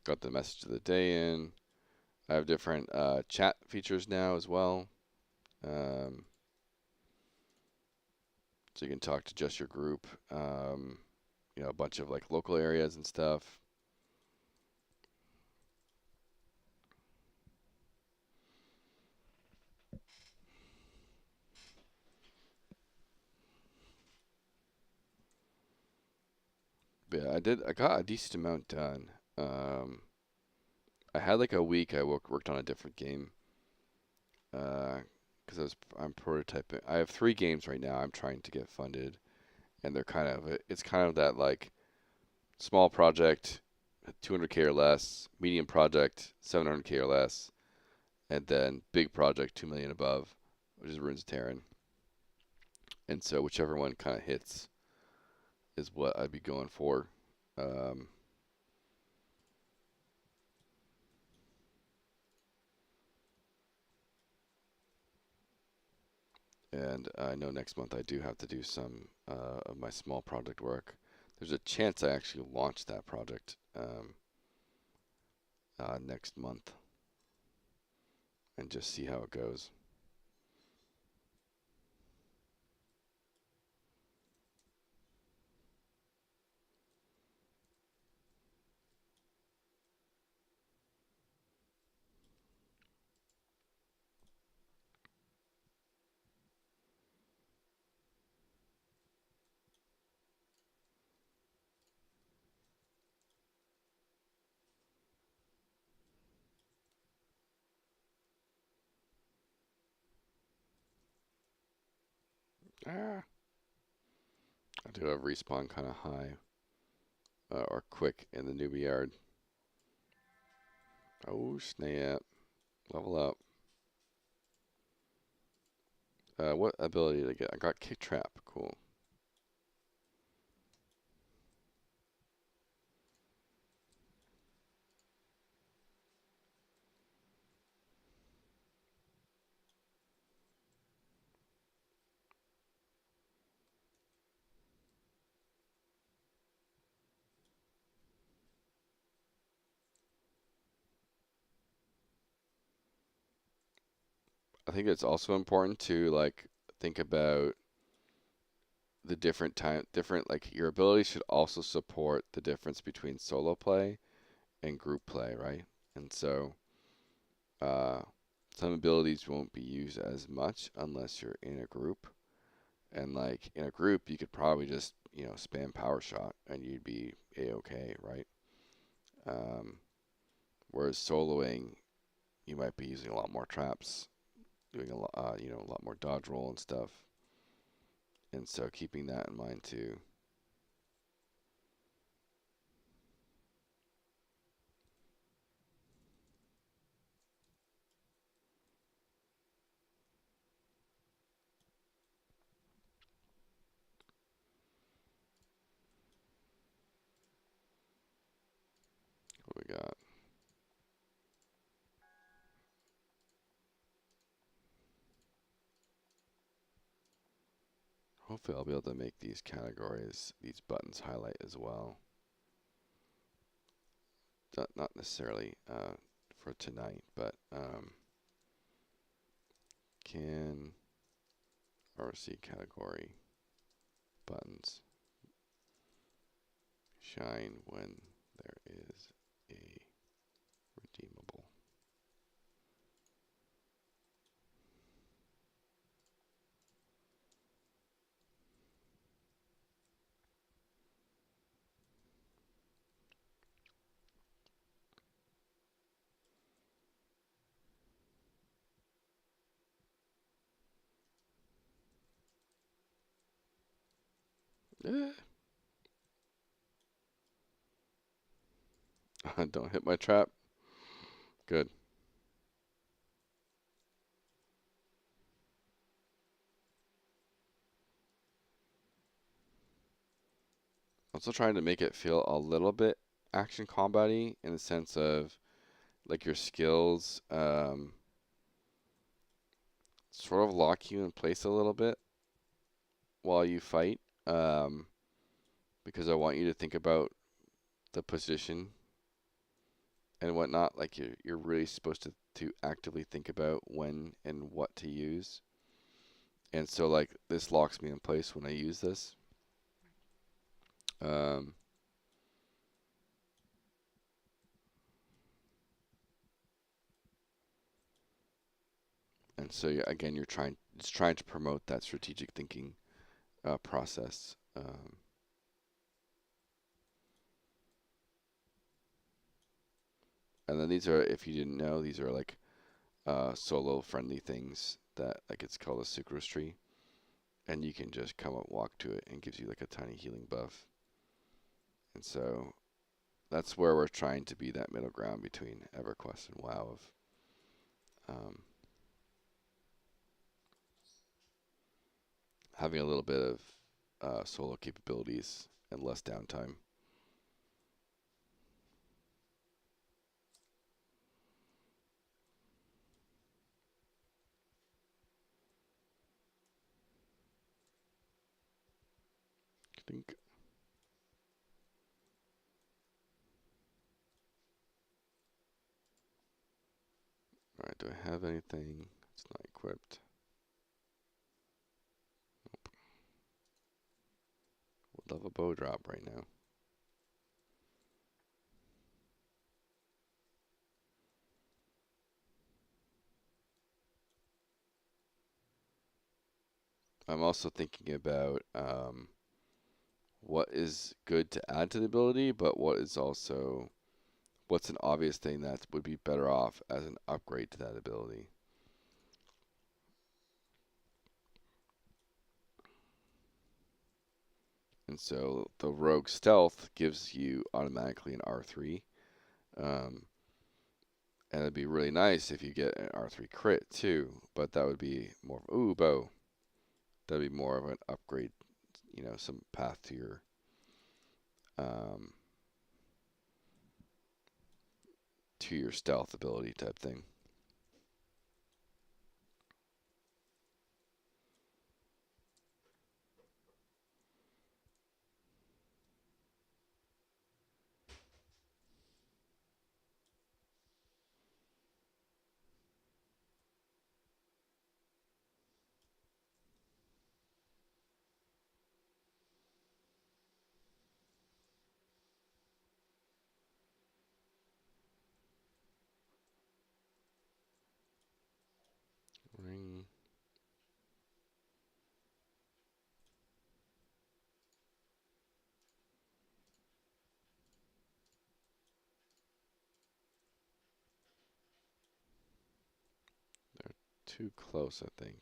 Got the message of the day in. I have different chat features now as well. So you can talk to just your group. A bunch of like local areas and stuff. But yeah, I got a decent amount done. I had like a week I worked on a different game. Because I'm prototyping. I have 3 games right now I'm trying to get funded, and it's kind of that like small project, 200K or less, medium project, 700K or less, and then big project, 2 million above, which is Ruins of Tearyn. And so whichever one kind of hits is what I'd be going for. And I know next month I do have to do some of my small project work. There's a chance I actually launch that project next month and just see how it goes. Ah, I do have respawn kind of high or quick in the newbie yard. Oh snap! Level up. What ability did I get? I got kick trap. Cool. I think it's also important to like think about the different like your abilities should also support the difference between solo play and group play, right? And so uh, some abilities won't be used as much unless you're in a group. And like in a group, you could probably just spam power shot and you'd be a-okay, right? Um, whereas soloing, you might be using a lot more traps, doing a lot, a lot more dodge roll and stuff. And so keeping that in mind too. What we got? Hopefully I'll be able to make these categories, these buttons highlight as well. Not necessarily for tonight, but can RC category buttons shine when there is a redeemable? Eh. Don't hit my trap. Good. Also trying to make it feel a little bit action combat-y in the sense of like your skills sort of lock you in place a little bit while you fight, because I want you to think about the position and whatnot. Like you're really supposed to actively think about when and what to use. And so like this locks me in place when I use this. Um, and so again, it's trying to promote that strategic thinking process. And then these are, if you didn't know, these are like solo friendly things that like it's called a sucrose tree, and you can just come up, walk to it, and it gives you like a tiny healing buff. And so that's where we're trying to be that middle ground between EverQuest and WoW of having a little bit of solo capabilities and less downtime. I think. All right, do I have anything? It's not equipped. Nope. Would love a bow drop right now. I'm also thinking about what is good to add to the ability, but what's an obvious thing that would be better off as an upgrade to that ability. And so the Rogue Stealth gives you automatically an R3. And it'd be really nice if you get an R3 crit too, but that would be more of, ooh, bow. That'd be more of an upgrade, some path um, to your stealth ability type thing. too close, I think.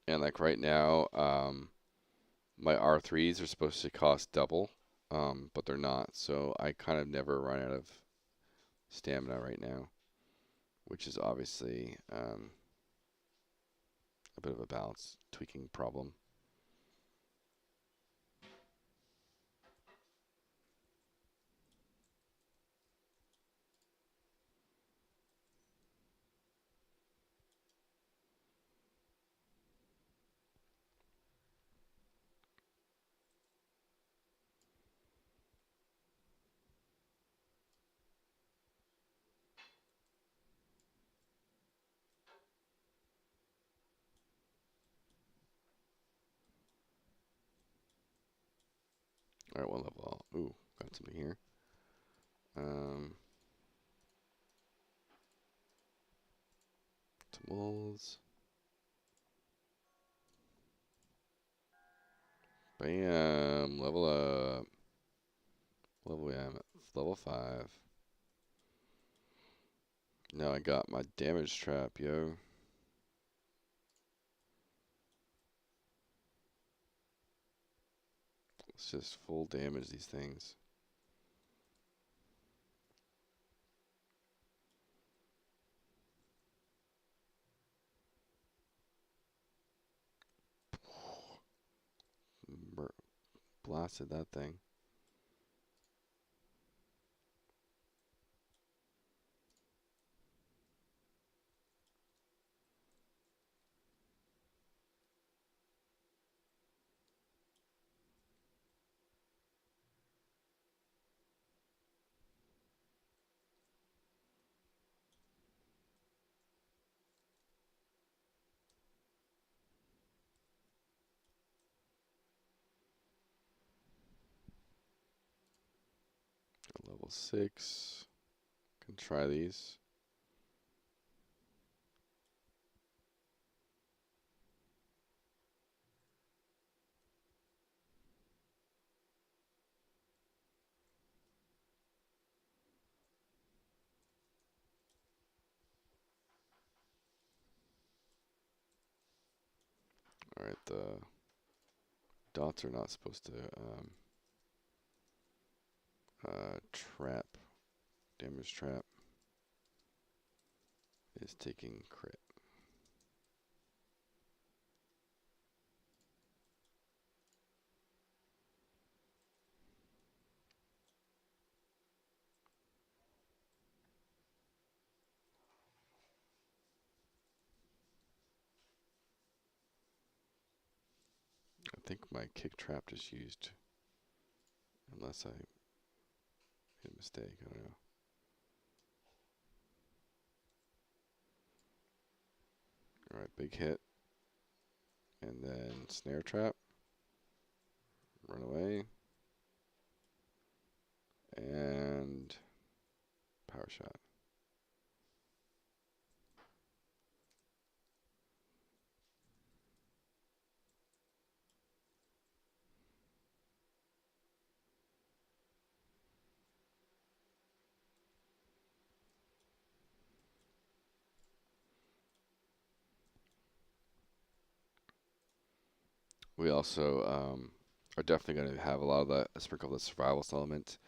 And like right now, my R3s are supposed to cost double, but they're not. So I kind of never run out of stamina right now, which is obviously a bit of a balance tweaking problem. All right, one level. Ooh, got something here. Tools. Bam, level up. Level I am at level 5. Now I got my damage trap, yo. Let's just full damage these things. Blasted that thing. Level 6. Can try these. Alright, the dots are not supposed to trap. Damage trap is taking crit. I think my kick trap just used, unless I made a mistake, I don't know. Alright, big hit. And then snare trap. Run away. And power shot. We also are definitely going to have a lot of the sprinkle of the survival element.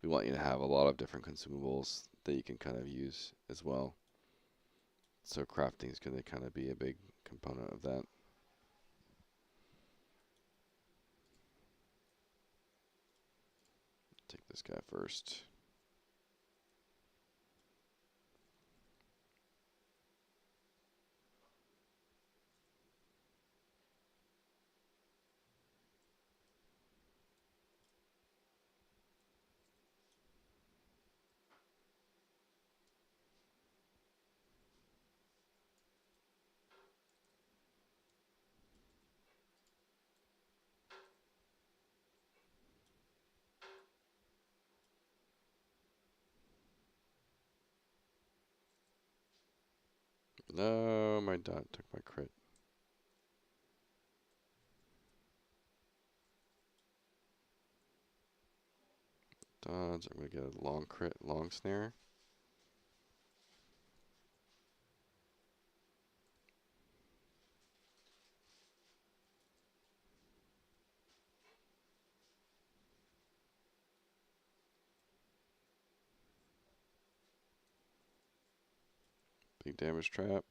We want you to have a lot of different consumables that you can kind of use as well. So crafting is going to kind of be a big component of that. Take this guy first. No, my dot took my crit. Dodge. I'm going to get a long crit, long snare. Big damage trap.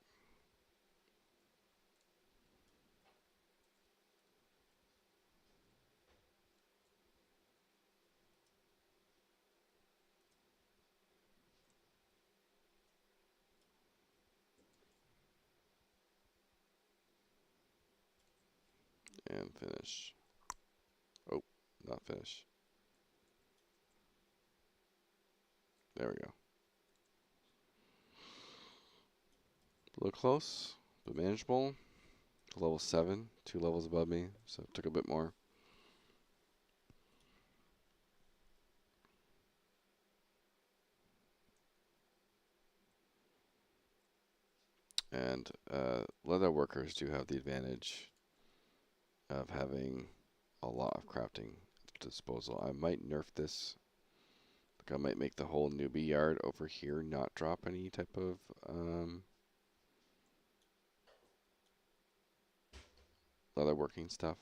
And finish. Oh, not finish. There we go. A little close, but manageable. Level 7, 2 levels above me, so it took a bit more. And leather workers do have the advantage of having a lot of crafting disposal. I might nerf this. Like I might make the whole newbie yard over here not drop any type of leather working stuff.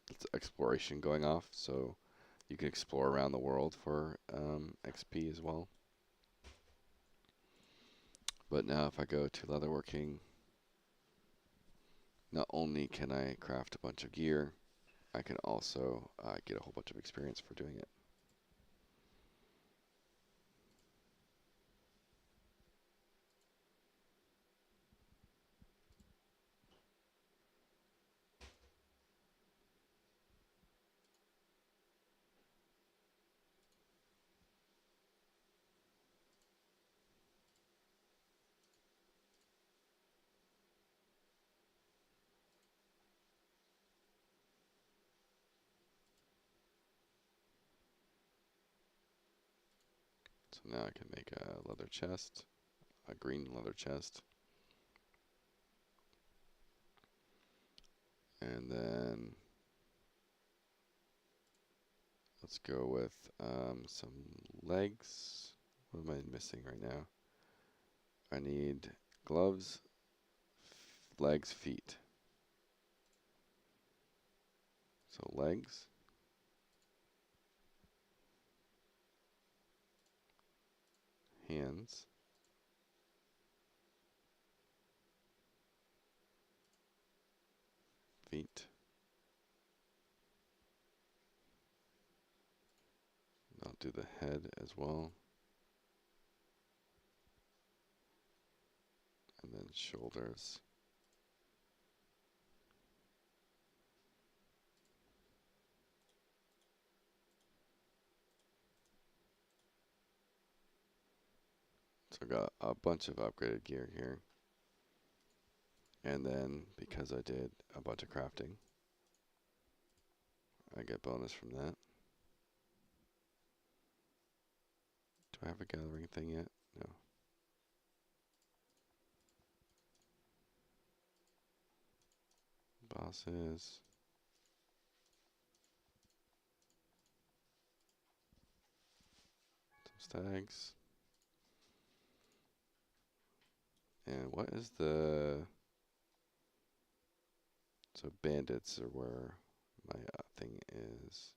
It's exploration going off, so you can explore around the world for XP as well. But now if I go to leatherworking, not only can I craft a bunch of gear, I can also get a whole bunch of experience for doing it. So now I can make a leather chest, a green leather chest. And then let's go with some legs. What am I missing right now? I need gloves, legs, feet. So legs, hands, feet. I'll do the head as well. And then shoulders. So I got a bunch of upgraded gear here. And then because I did a bunch of crafting, I get bonus from that. Do I have a gathering thing yet? No. Bosses. Some stags. And what is the... So bandits are where my thing is.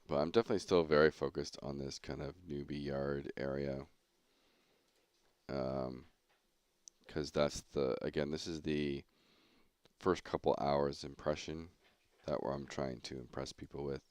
But I'm definitely still very focused on this kind of newbie yard area. Because that's the, again, this is the first couple hours impression that where I'm trying to impress people with.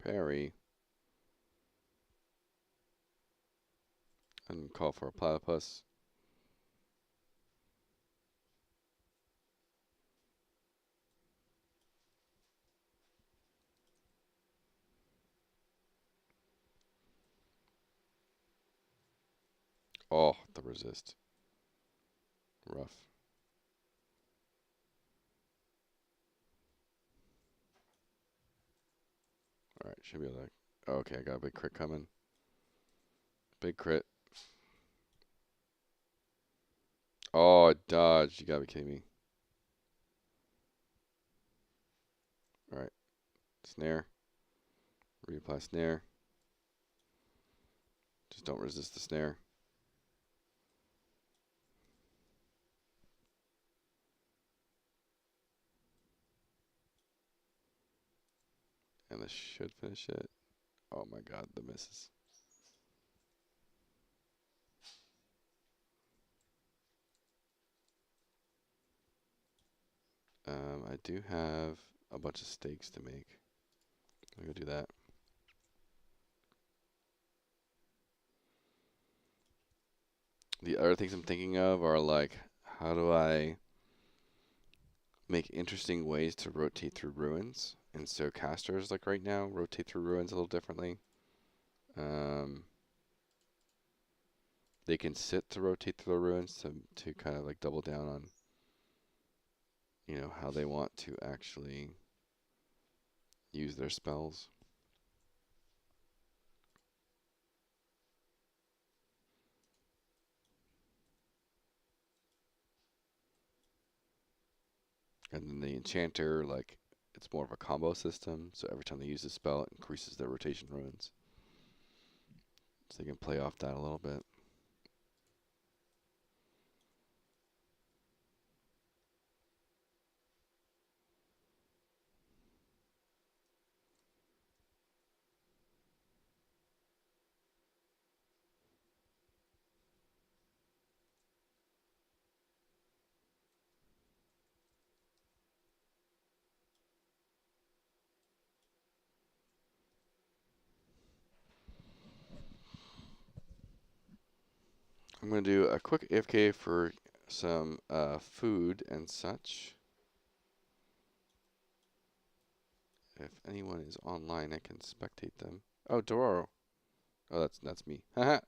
Parry. And call for a platypus. Oh, the resist. Rough. Alright, should be like. Oh, okay, I got a big crit coming. Big crit. Oh, I dodged. You gotta be kidding me. Alright. Snare. Reapply snare. Just don't resist the snare. And this should finish it. Oh my god, the misses. I do have a bunch of steaks to make. I'll go do that. The other things I'm thinking of are like, how do I make interesting ways to rotate through ruins? And so casters, like right now, rotate through ruins a little differently. They can sit to rotate through the ruins to kind of like double down on, you know, how they want to actually use their spells. And then the enchanter, like, it's more of a combo system, so every time they use a spell, it increases their rotation ruins. So they can play off that a little bit. I'm going to do a quick AFK for some food and such. If anyone is online, I can spectate them. Oh, Dororo. Oh, that's me. Haha.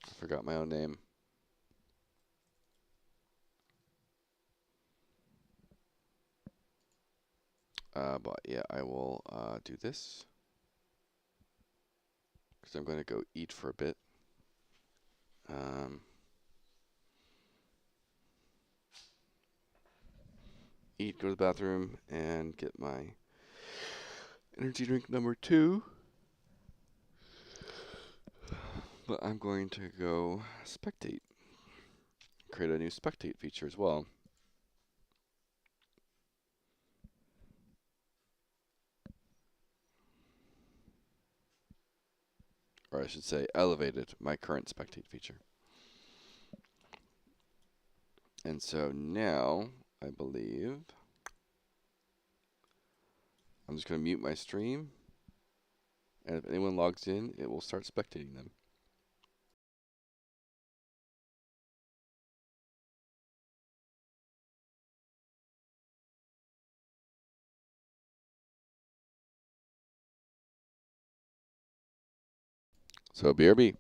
I forgot my own name. But yeah, I will do this. Because I'm going to go eat for a bit. Eat, go to the bathroom, and get my energy drink number 2. But I'm going to go spectate. Create a new spectate feature as well. Or I should say elevated my current spectate feature. And so now, I believe, I'm just going to mute my stream. And if anyone logs in, it will start spectating them. So BRB.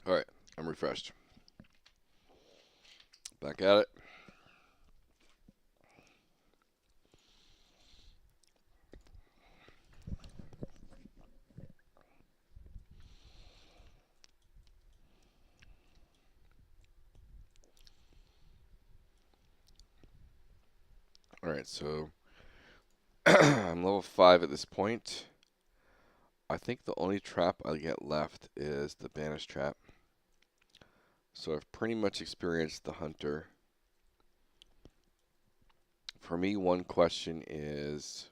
Alright, I'm refreshed. Back at it. Alright, so I'm level 5 at this point. I think the only trap I get left is the banish trap. So I've pretty much experienced the hunter. For me, one question is,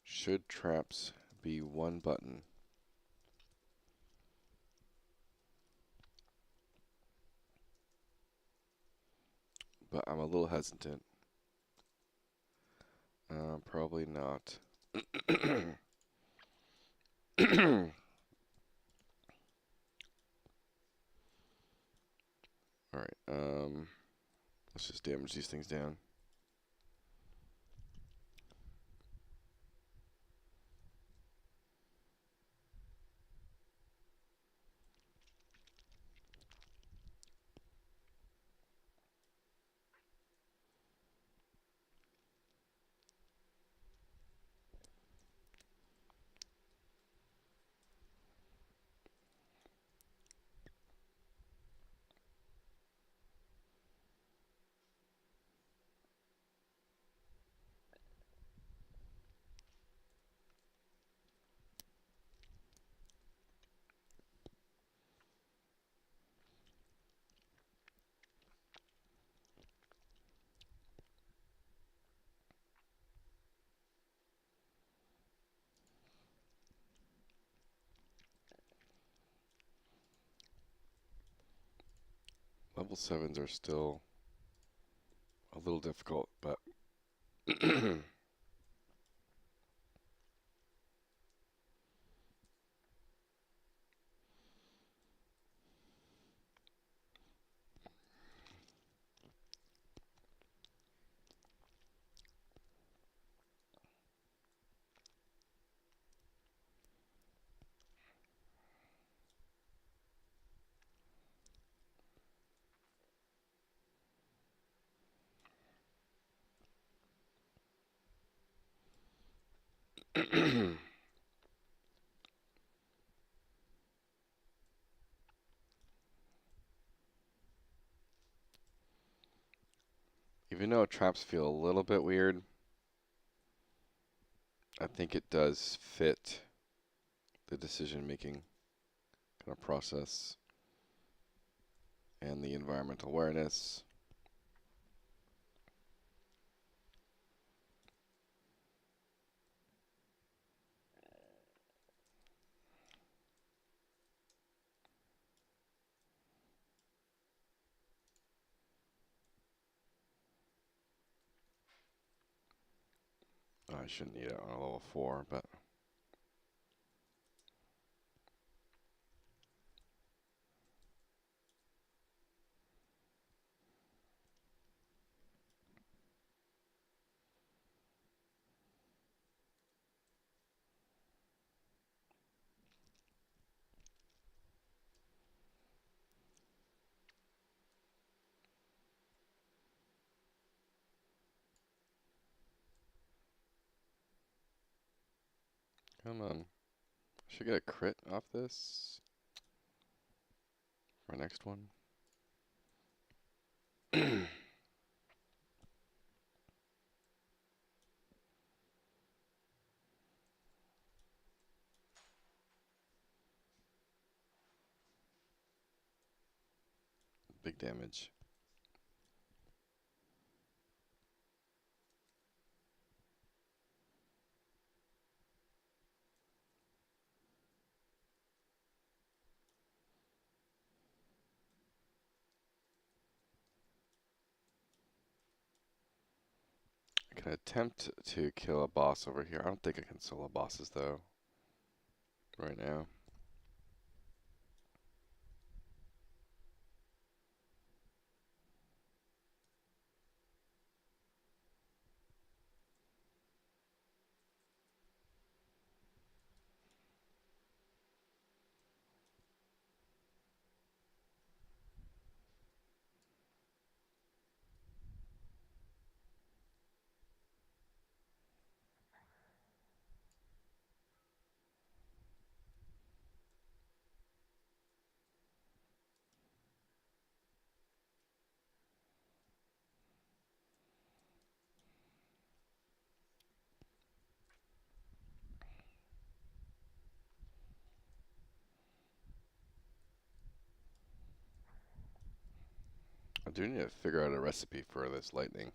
should traps be one button? But I'm a little hesitant. Probably not. Alright, let's just damage these things down. Level 7s are still a little difficult, but even though traps feel a little bit weird, I think it does fit the decision-making kind of process and the environmental awareness. I shouldn't need it on a level 4, but come on. Should get a crit off this for next one. Big damage. I can attempt to kill a boss over here. I don't think I can solo bosses though, right now. do need to figure out a recipe for this lightning.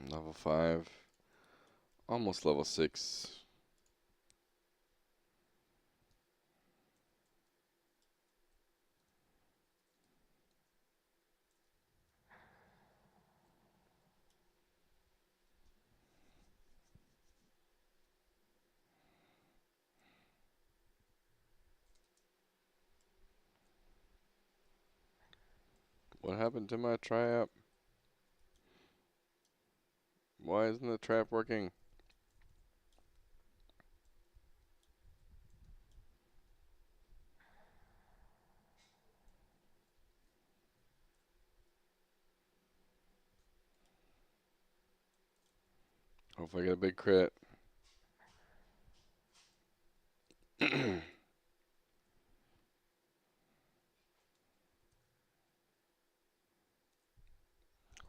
Level 5. Almost level 6. What happened to my trap? Why isn't the trap working? Hopefully I get a big crit.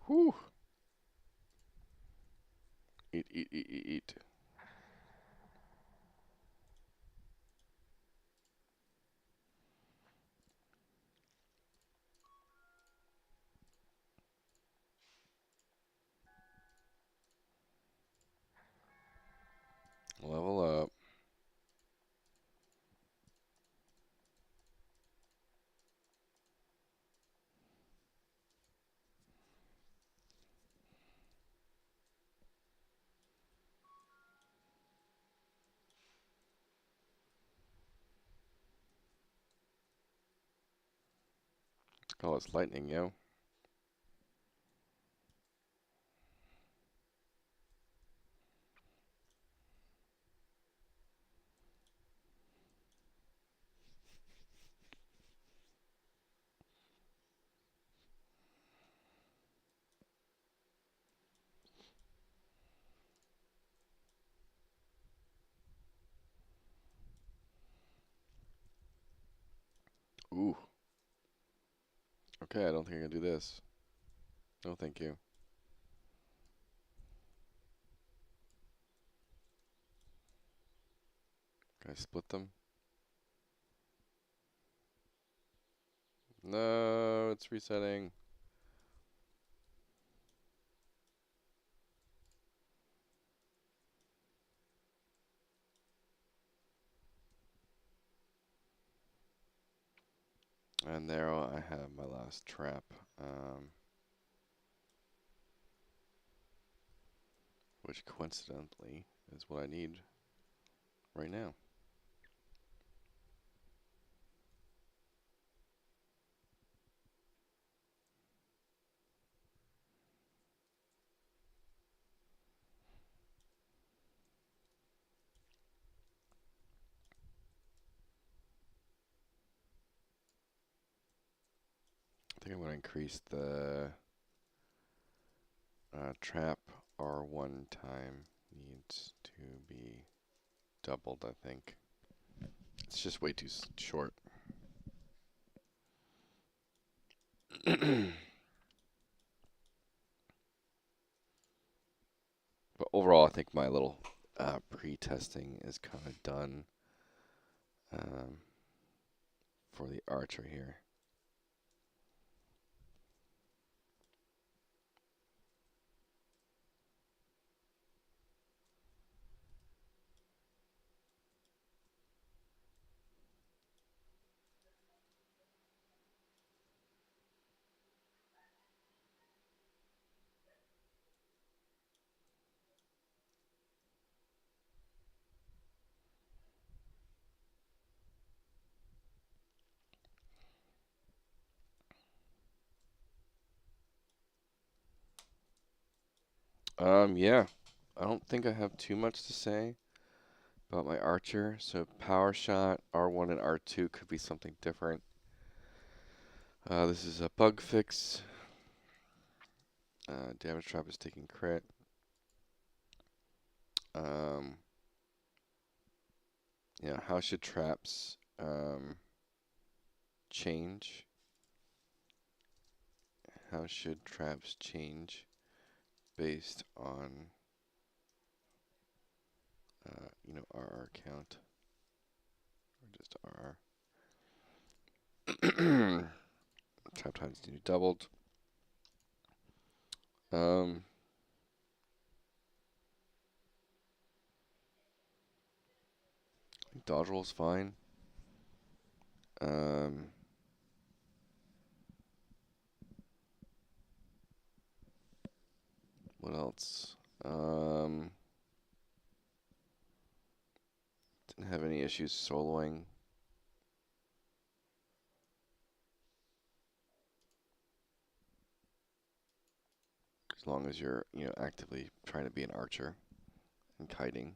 Whew. Eat, eat, eat, eat, eat. Level up. Oh, it's lightning, yo. Ooh. Okay, I don't think I can do this. No, thank you. Can I split them? No, it's resetting. And there I have my last trap. Which coincidentally is what I need right now. I think I'm going to increase the trap R1 time needs to be doubled, I think. It's just way too short. But overall, I think my little pre-testing is kind of done for the archer here. Yeah. I don't think I have too much to say about my archer. So power shot, R1 and R2 could be something different. This is a bug fix. Damage trap is taking crit. Um, yeah, how should traps change? How should traps change based on RR count or just RR? Trap times need to be doubled. Um, Dodge roll's fine. Um, what else? Didn't have any issues soloing. As long as you're, actively trying to be an archer and kiting.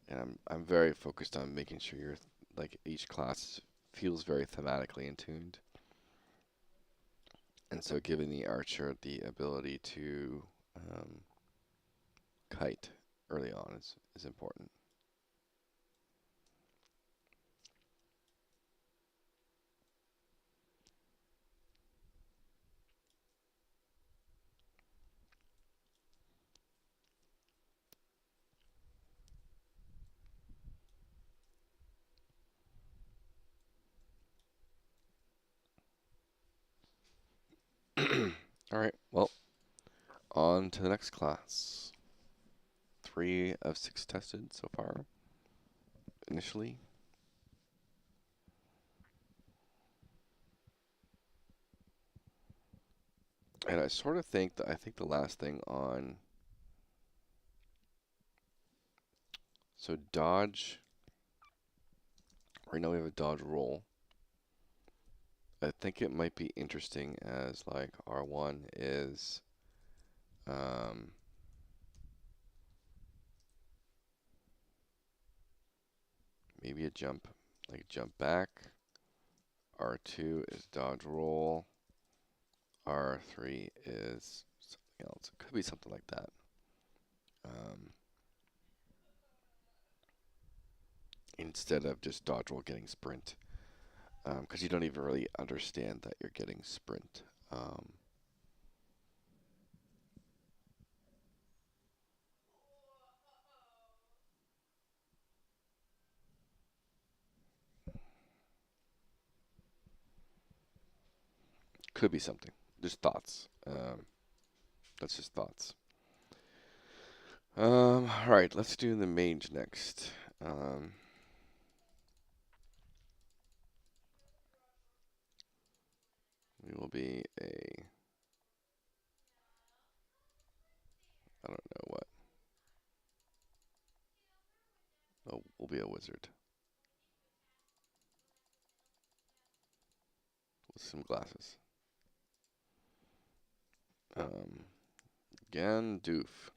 And I'm very focused on making sure you're like each class feels very thematically in tuned. And so giving the archer the ability to kite early on is important. All right, well, on to the next class. 3 of 6 tested so far, initially. And I sort of think that the last thing on, so dodge, right now we have a dodge roll. I think it might be interesting as like R1 is maybe a jump, like jump back. R2 is dodge roll. R3 is something else. It could be something like that. Instead of just dodge roll getting sprint. Because you don't even really understand that you're getting sprint. Could be something. Just thoughts. That's just thoughts. Alright, let's do the mage next. We will be I don't know what. Oh, we'll be a wizard. With some glasses. Gandoof.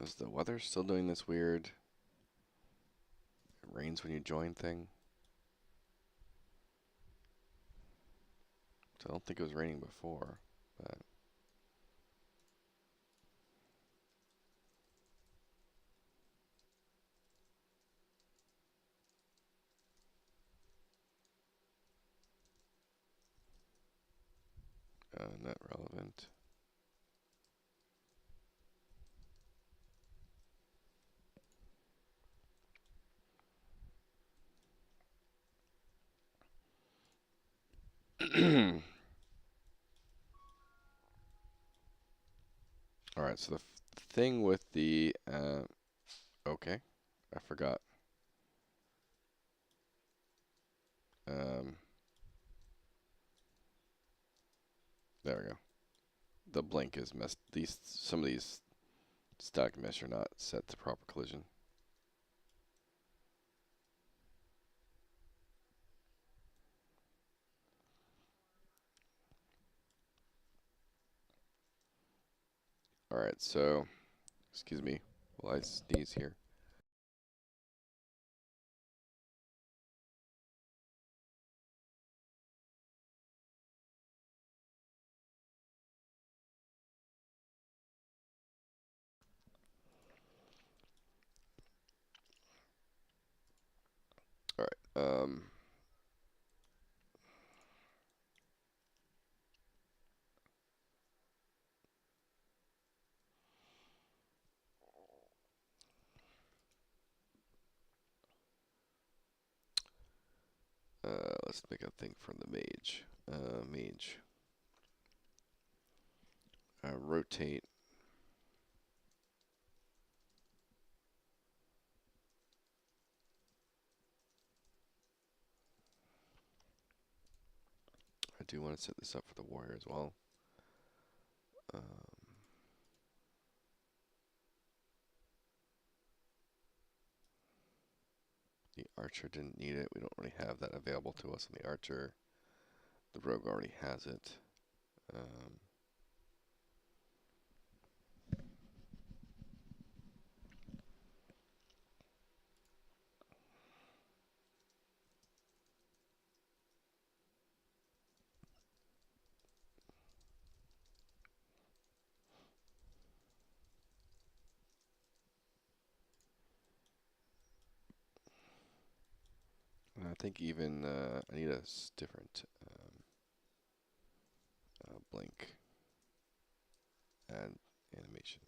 Is the weather still doing this weird it rains when you join thing? I don't think it was raining before, but not relevant. Alright, so the thing with the, okay, I forgot. There we go. The blink is messed. Some of these stack mesh are not set to proper collision. All right, so excuse me while I sneeze here. All right. Let's make a thing from the mage. Mage. Rotate. I do want to set this up for the warrior as well. The archer didn't need it. We don't really have that available to us on the archer. The rogue already has it. I think even I need a different blink and animation.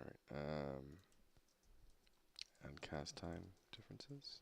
All right. And cast time differences.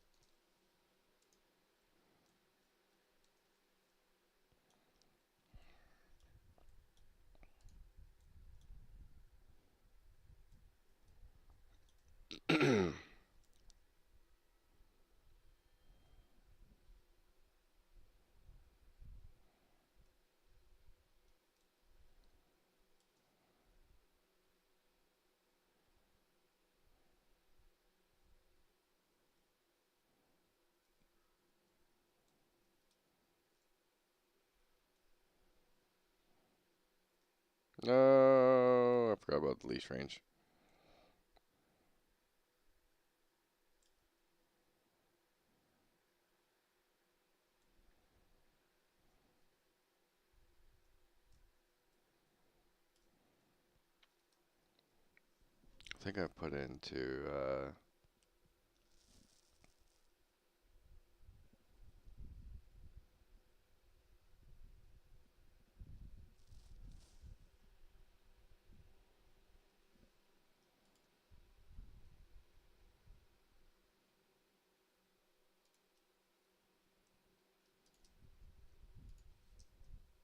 No, I forgot about the leash range. I think I put into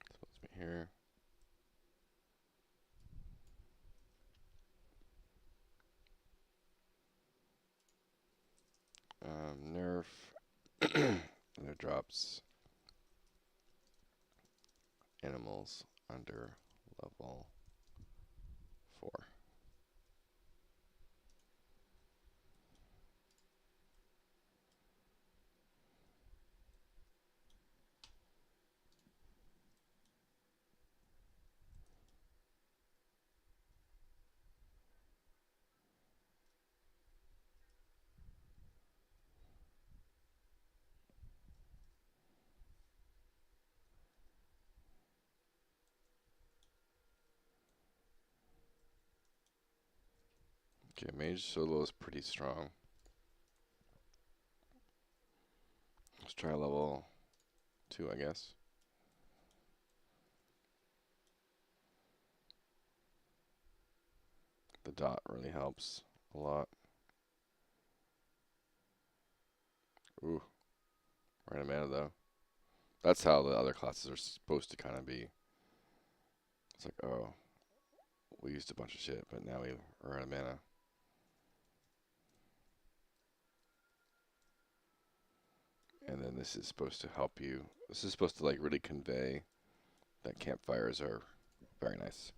supposed to be here. Nerf. And it drops animals under level 4. Okay, mage solo is pretty strong. Let's try level 2, I guess. The dot really helps a lot. Ooh, right a mana though. That's how the other classes are supposed to kind of be. It's like, oh, we used a bunch of shit, but now we're out of mana. And then this is supposed to help you. This is supposed to like really convey that campfires are very nice.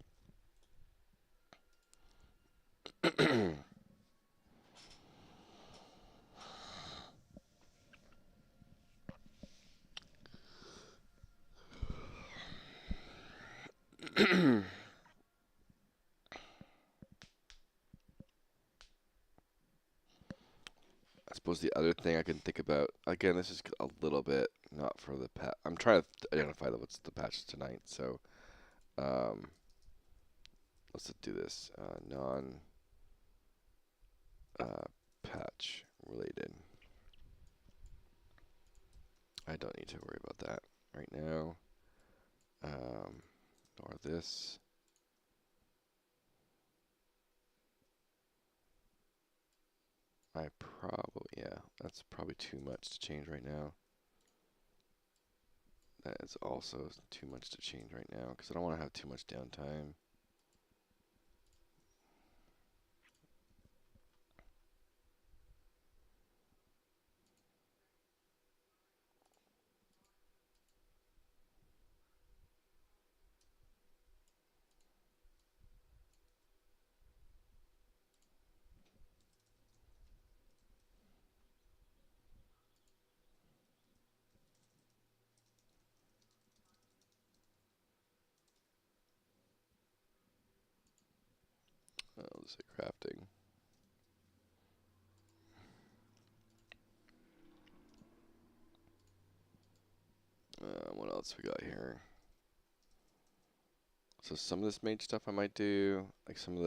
I suppose the other thing I can think about, again, this is a little bit not for the patch. I'm trying to identify what's the patch tonight, so let's do this. Non-patch related. I don't need to worry about that right now. Or this. Yeah, that's probably too much to change right now. That is also too much to change right now because I don't want to have too much downtime. Let's say crafting. What else we got here? So some of this mage stuff I might do, like some of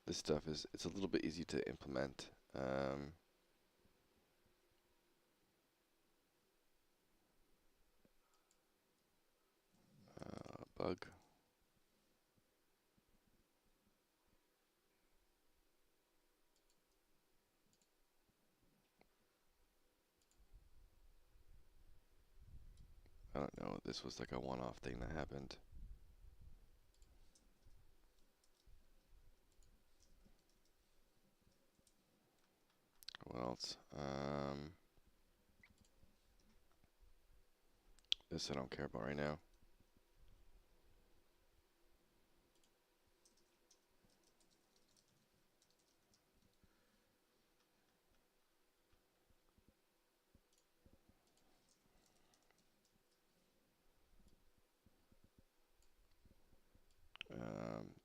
this stuff it's a little bit easy to implement. Bug. I don't know. This was like a one-off thing that happened. What else? This I don't care about right now.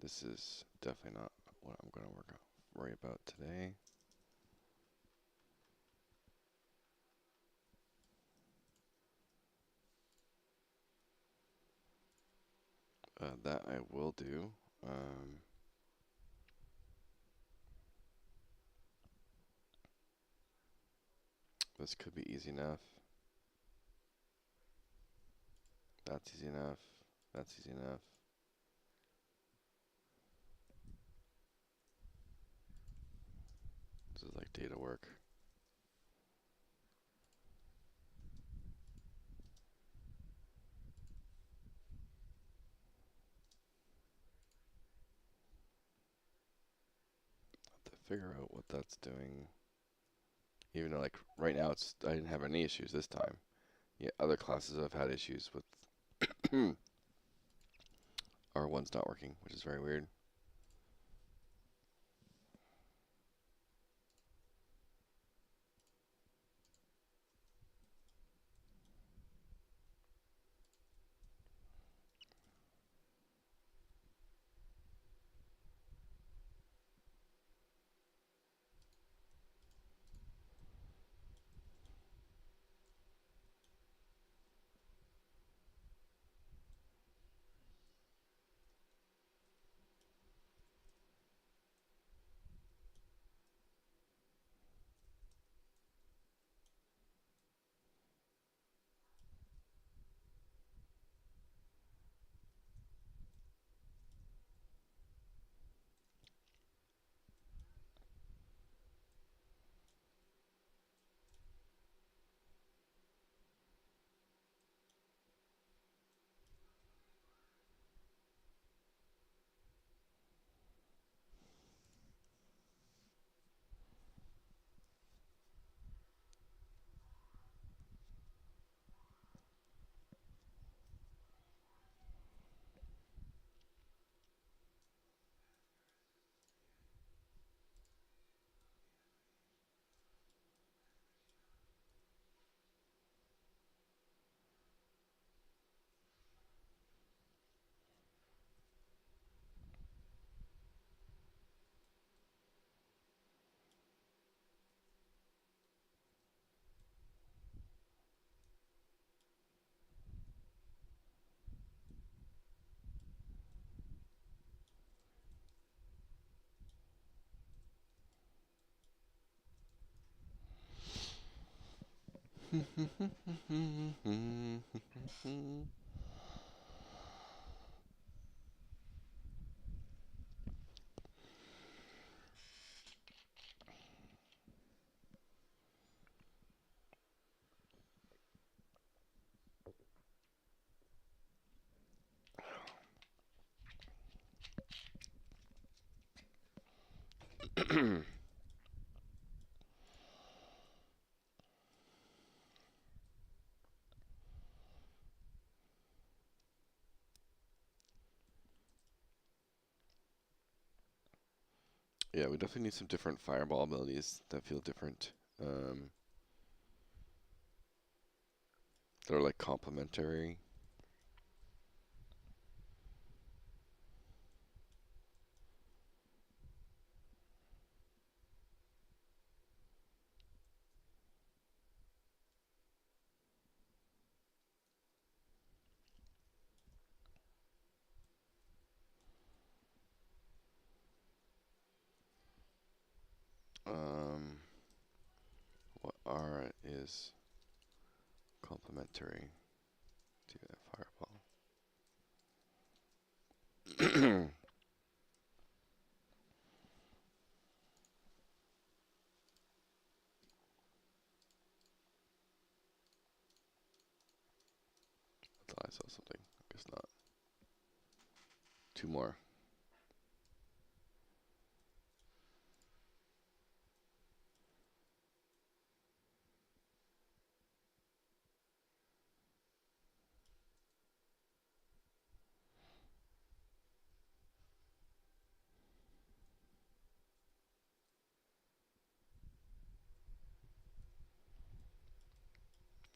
This is definitely not what I'm going to worry about today. That I will do. This could be easy enough. That's easy enough. That's easy enough. This is like data work. Have to figure out what that's doing. Even though like right now I didn't have any issues this time. Yeah, other classes have had issues with R1's not working, which is very weird. Yeah, we definitely need some different fireball abilities that feel different. They're like complementary. What are is complementary to that fireball? I thought I saw something. I guess not. Two more.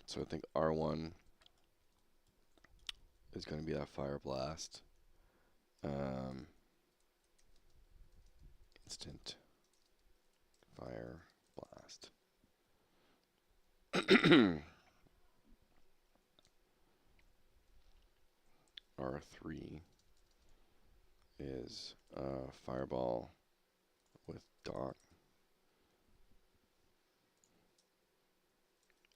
So I think R1 is going to be that fire blast. Instant fire blast. R3 is fireball with dot.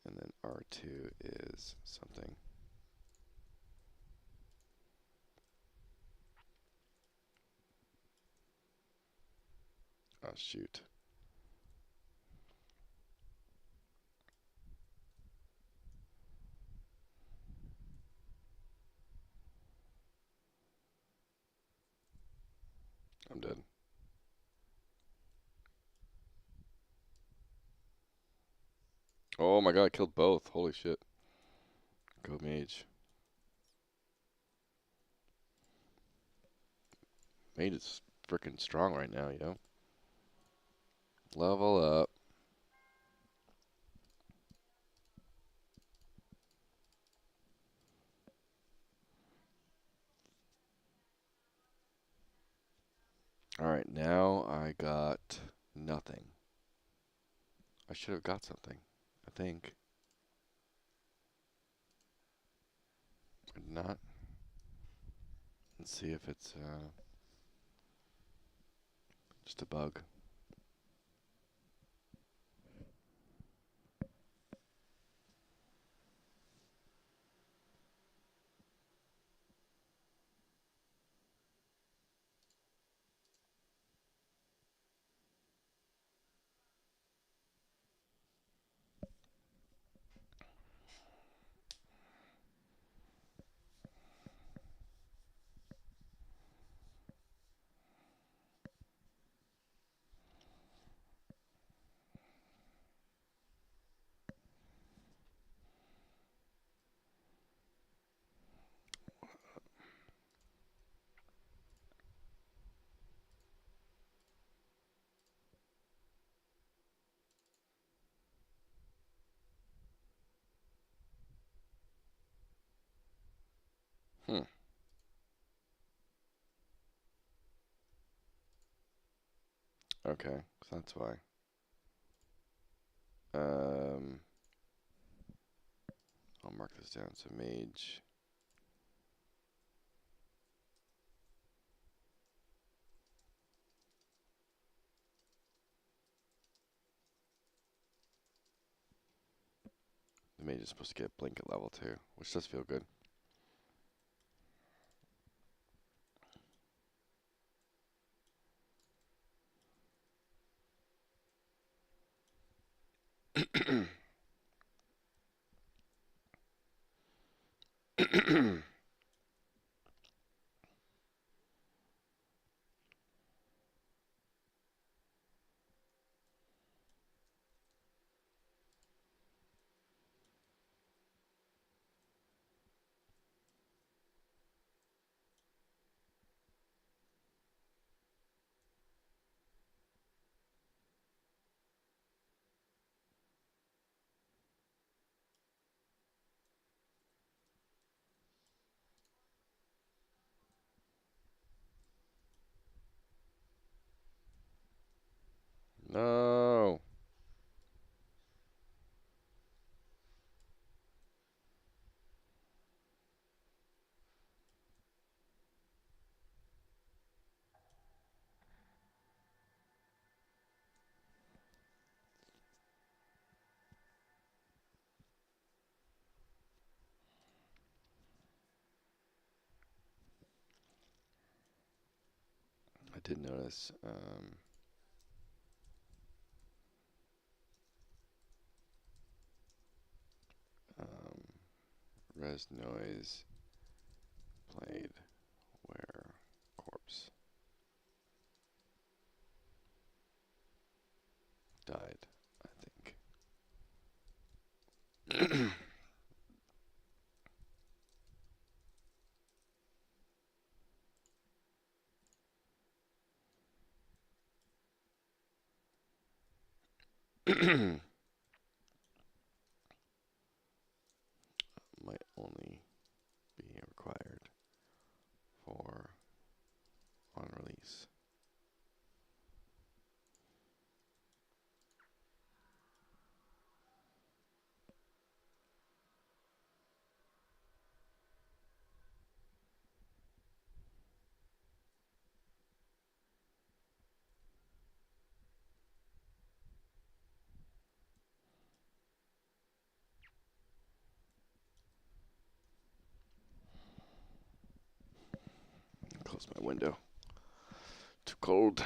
And then R2 is something. Oh, shoot. I'm dead. Oh my god, I killed both. Holy shit. Go mage. Mage is freaking strong right now, yo. Level up. Alright, now I got nothing. I should have got something, I think. I did not. Let's see if it's just a bug. Hmm. Okay, so that's why. I'll mark this down. So mage. mage is supposed to get blanket level too, which does feel good. No. I did notice. Res noise played where corpse died, I think. Might only be required for on release. Close my window. Too cold.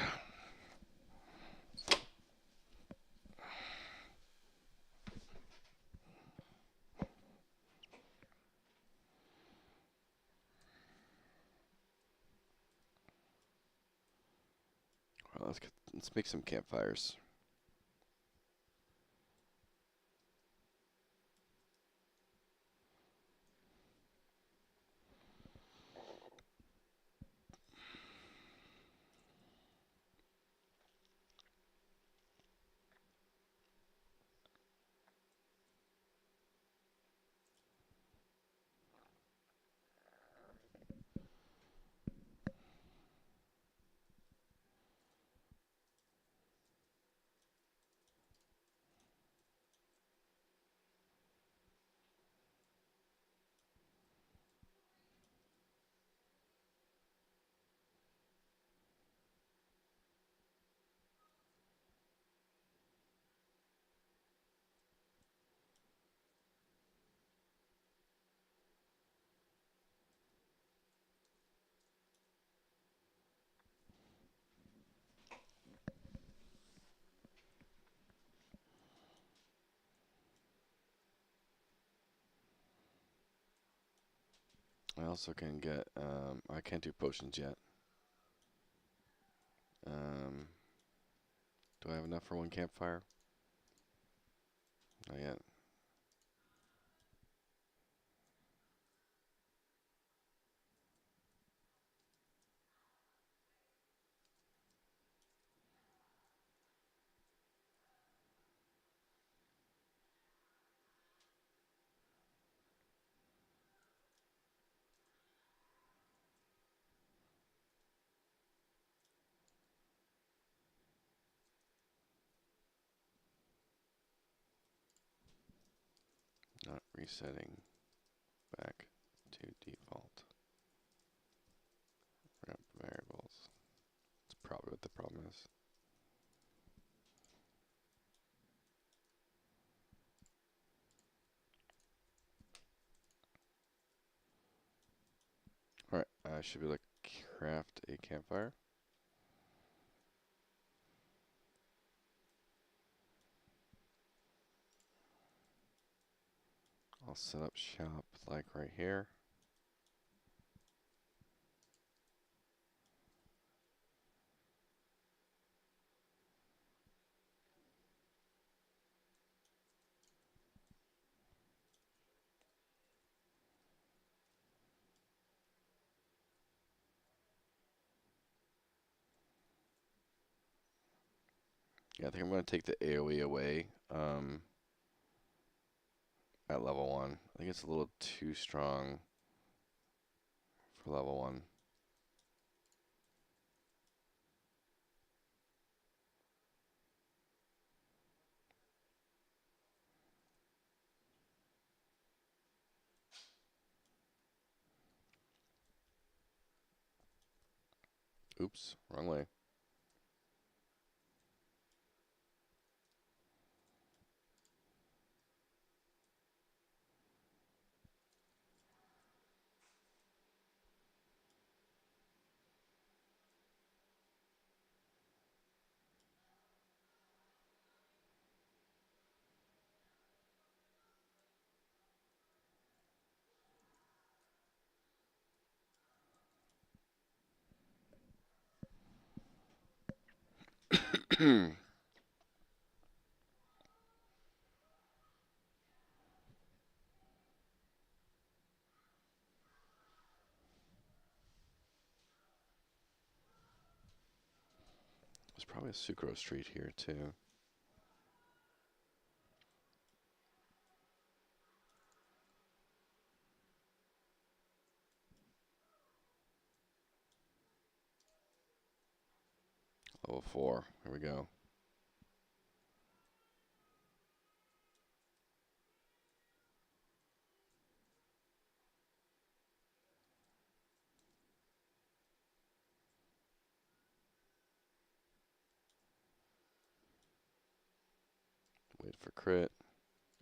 Well, let's make some campfires. I also can get, I can't do potions yet. Do I have enough for one campfire? Not yet. Not resetting back to default ramp variables. That's probably what the problem is. should be able to craft a campfire. I'll set up shop like right here. Yeah, I think I'm going to take the AoE away at level 1. I think it's a little too strong for level 1. Oops, wrong way. There's probably a sucrose street here too. Level 4. Here we go. Wait for crit.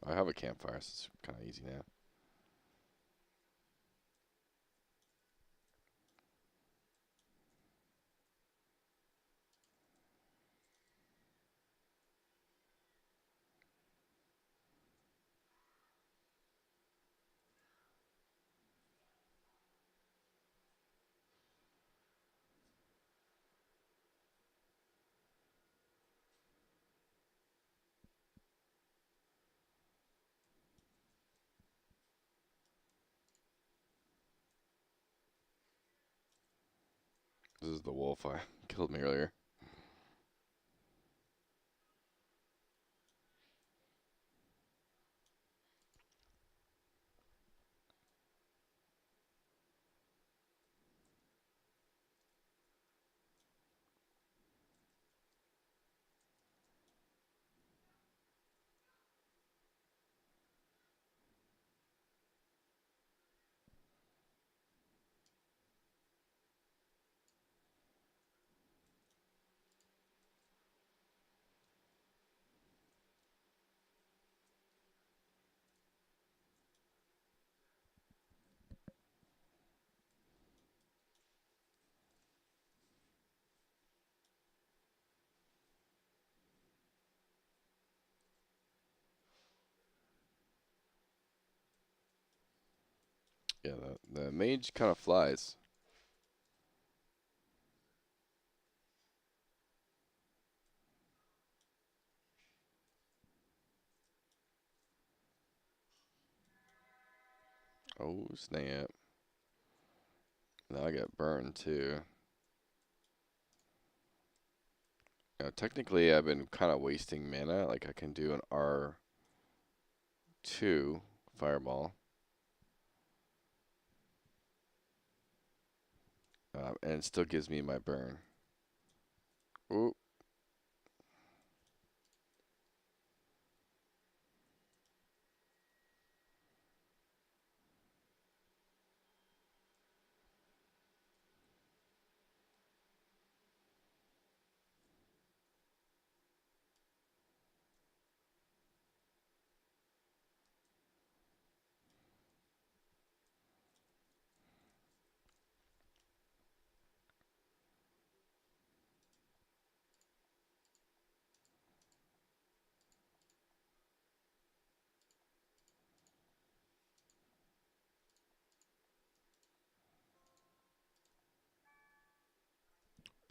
I have a campfire, so it's kind of easy now. This is the wolf I killed me earlier. Yeah, the mage kind of flies. Oh, snap. Now I get burned too. You know, technically I've been kind of wasting mana. Like I can do an R2 fireball. And it still gives me my burn. Ooh.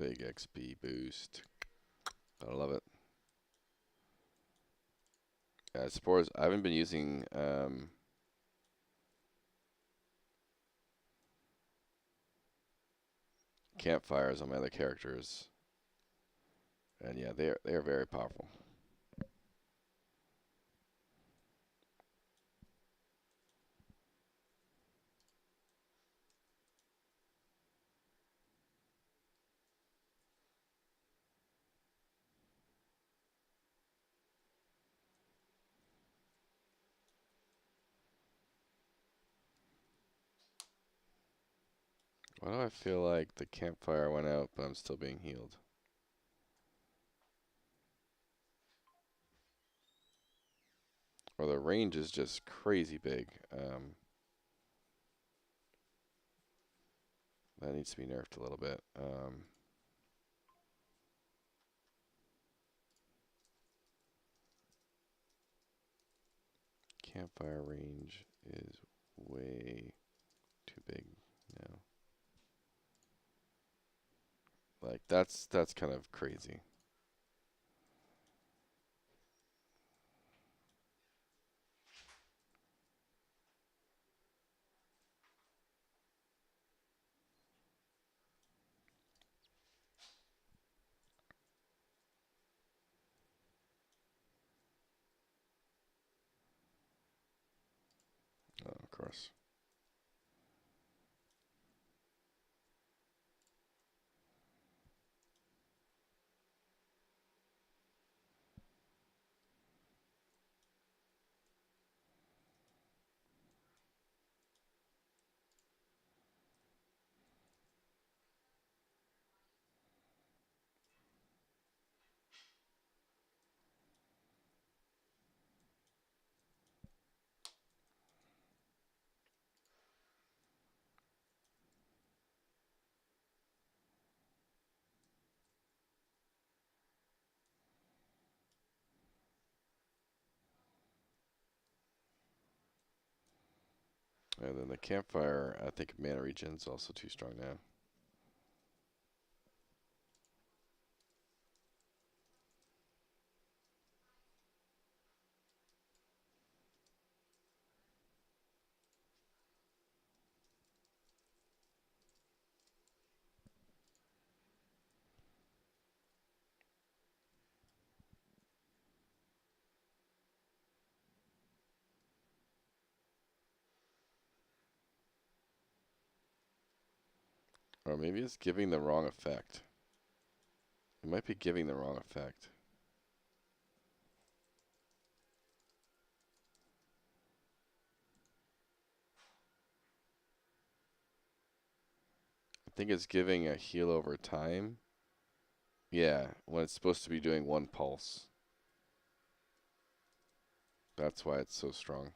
Big XP boost. I love it. Yeah, spores. I haven't been using campfires on my other characters, and yeah, they are very powerful. Why do I feel like the campfire went out, but I'm still being healed? Or the range is just crazy big. That needs to be nerfed a little bit. Campfire range is way too big now. Like that's kind of crazy. Oh, of course. And then the campfire, I think mana regen is also too strong now. Or maybe it's giving the wrong effect. It might be giving the wrong effect. I think it's giving a heal over time. Yeah, when it's supposed to be doing one pulse. That's why it's so strong.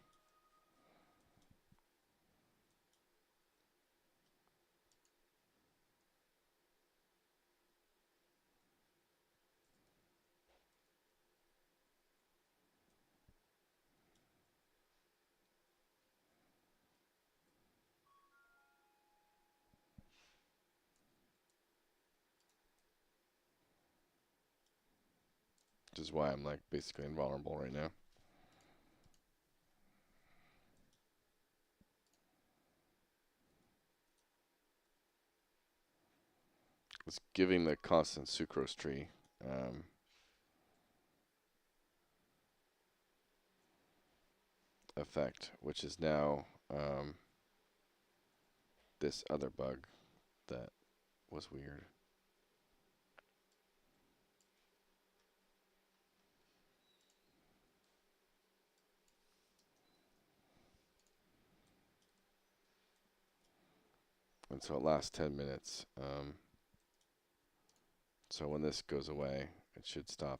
Which is why I'm like basically invulnerable right now. It's giving the constant sucrose tree effect, which is now this other bug that was weird. And so it lasts 10 minutes. So when this goes away, it should stop.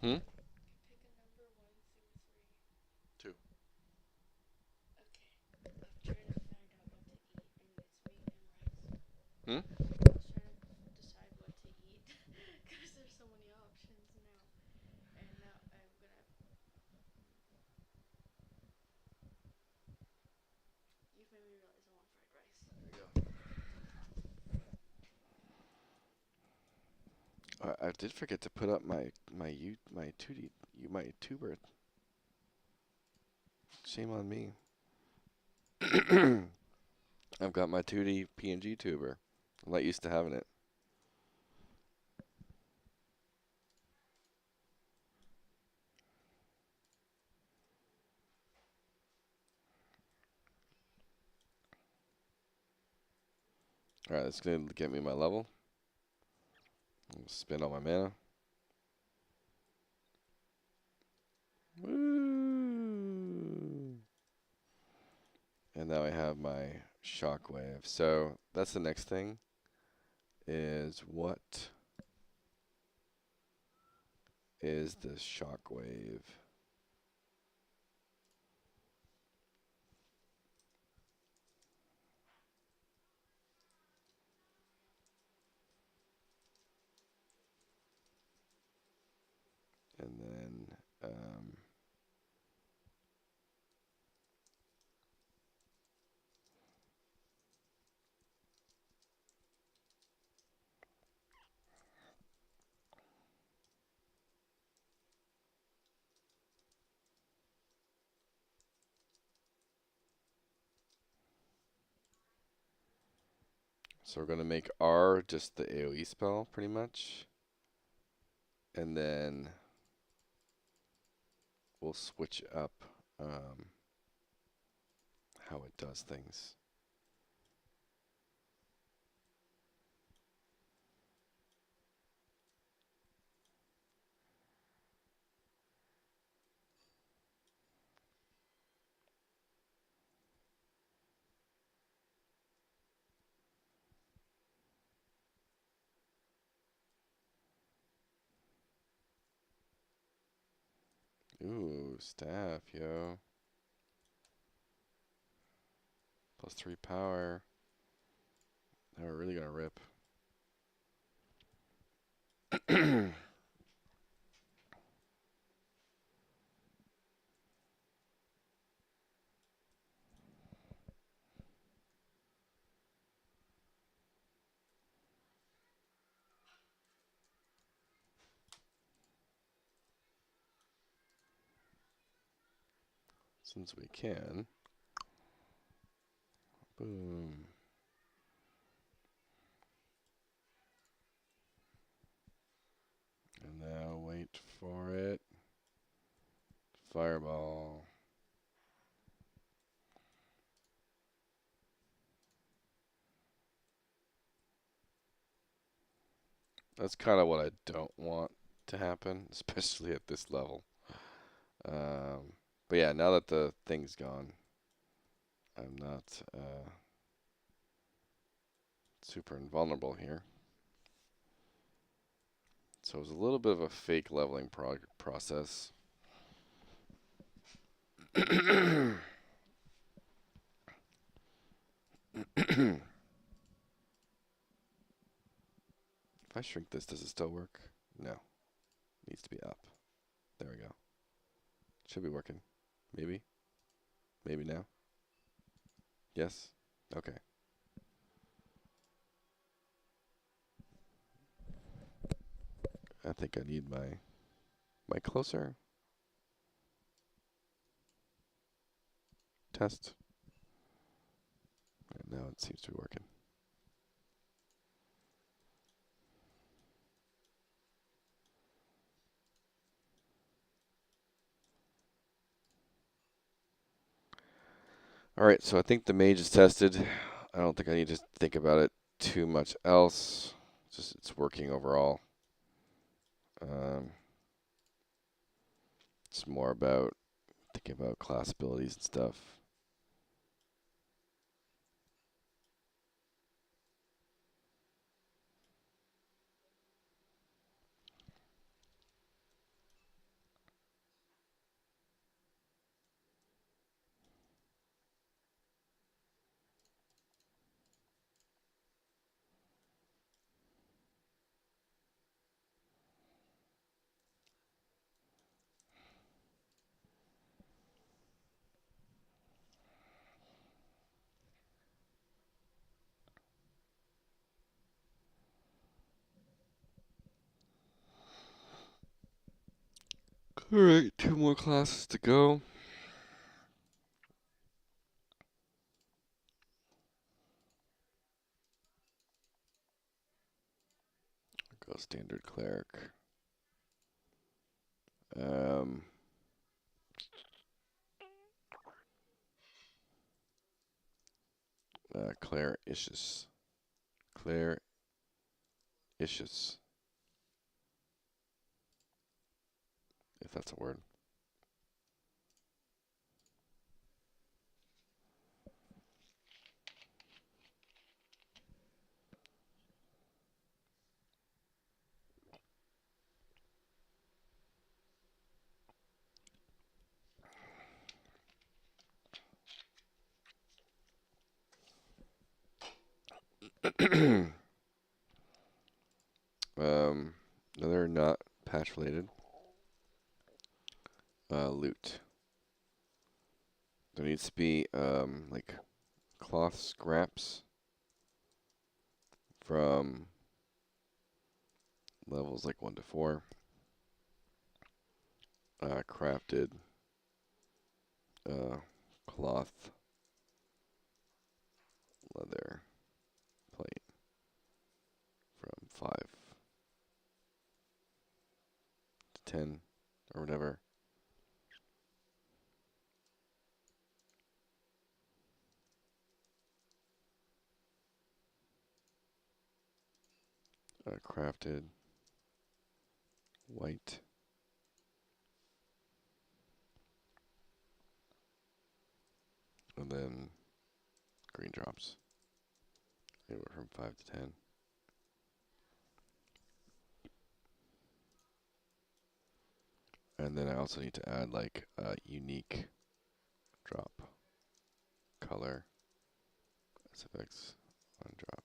Hmm? Two. Hmm? I did forget to put up my 2D my tuber. Shame on me. I've got my 2D PNG tuber. I'm not used to having it. Alright, that's going to get me my level. Spend all my mana. Woo! And now I have my shockwave. So that's the next thing. Is what is the shockwave? And then so we're going to make R just the AoE spell, pretty much. And then we'll switch up how it does things. Ooh, staff, yo. +3 power. Now we're really going to rip. Since we can. Boom. And now wait for it. Fireball. That's kind of what I don't want to happen, especially at this level. But yeah, now that the thing's gone, I'm not super invulnerable here. So it was a little bit of a fake leveling process. If I shrink this, does it still work? No. Needs to be up. There we go. Should be working. Maybe. Maybe now. Yes? Okay. I think I need my closer. Test. And now it seems to be working. Alright, so I think the mage is tested. I don't think I need to think about it too much else. Just it's working overall. It's more about thinking about class abilities and stuff. Alright, 2 more classes to go. Go standard cleric. Claire-icious. Claire-icious. If that's a word. Another not patch related. Loot. There needs to be like cloth scraps from levels like 1 to 4. Crafted cloth leather plate from 5 to 10 or whatever. Crafted white. And then green drops. Anywhere from 5 to 10. And then I also need to add like a unique drop color SFX on drop.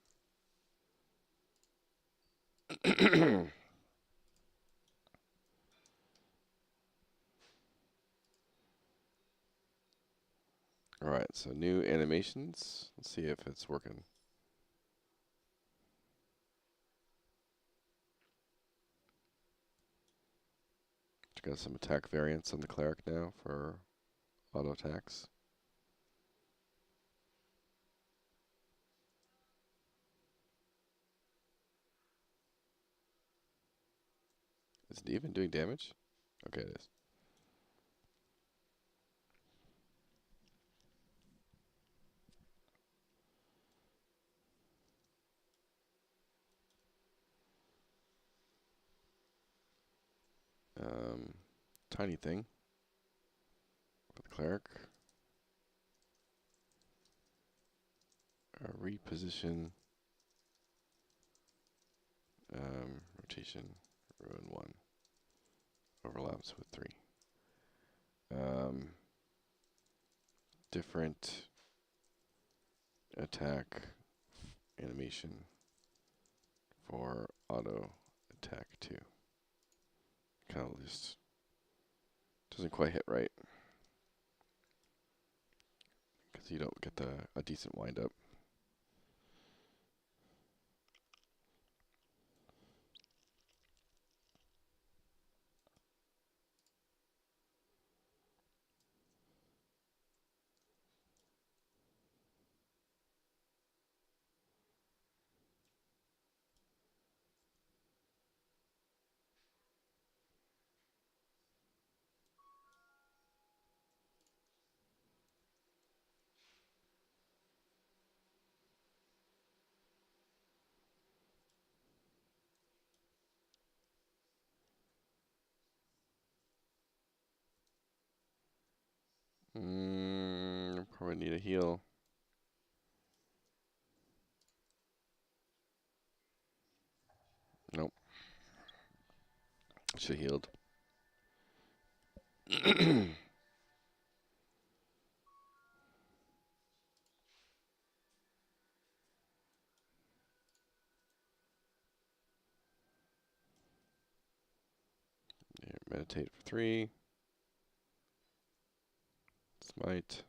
Alright, so new animations. Let's see if it's working. Got some attack variants on the cleric now for auto attacks. Is it even doing damage? Okay, it is. Tiny thing for the cleric. Reposition. Rotation. Ruin 1. Overlaps with 3. Different attack animation for auto attack 2. Kind of just doesn't quite hit right because you don't get a decent wind up. Probably need a heal. Nope. Should have healed. Yeah, meditate for 3. Smite.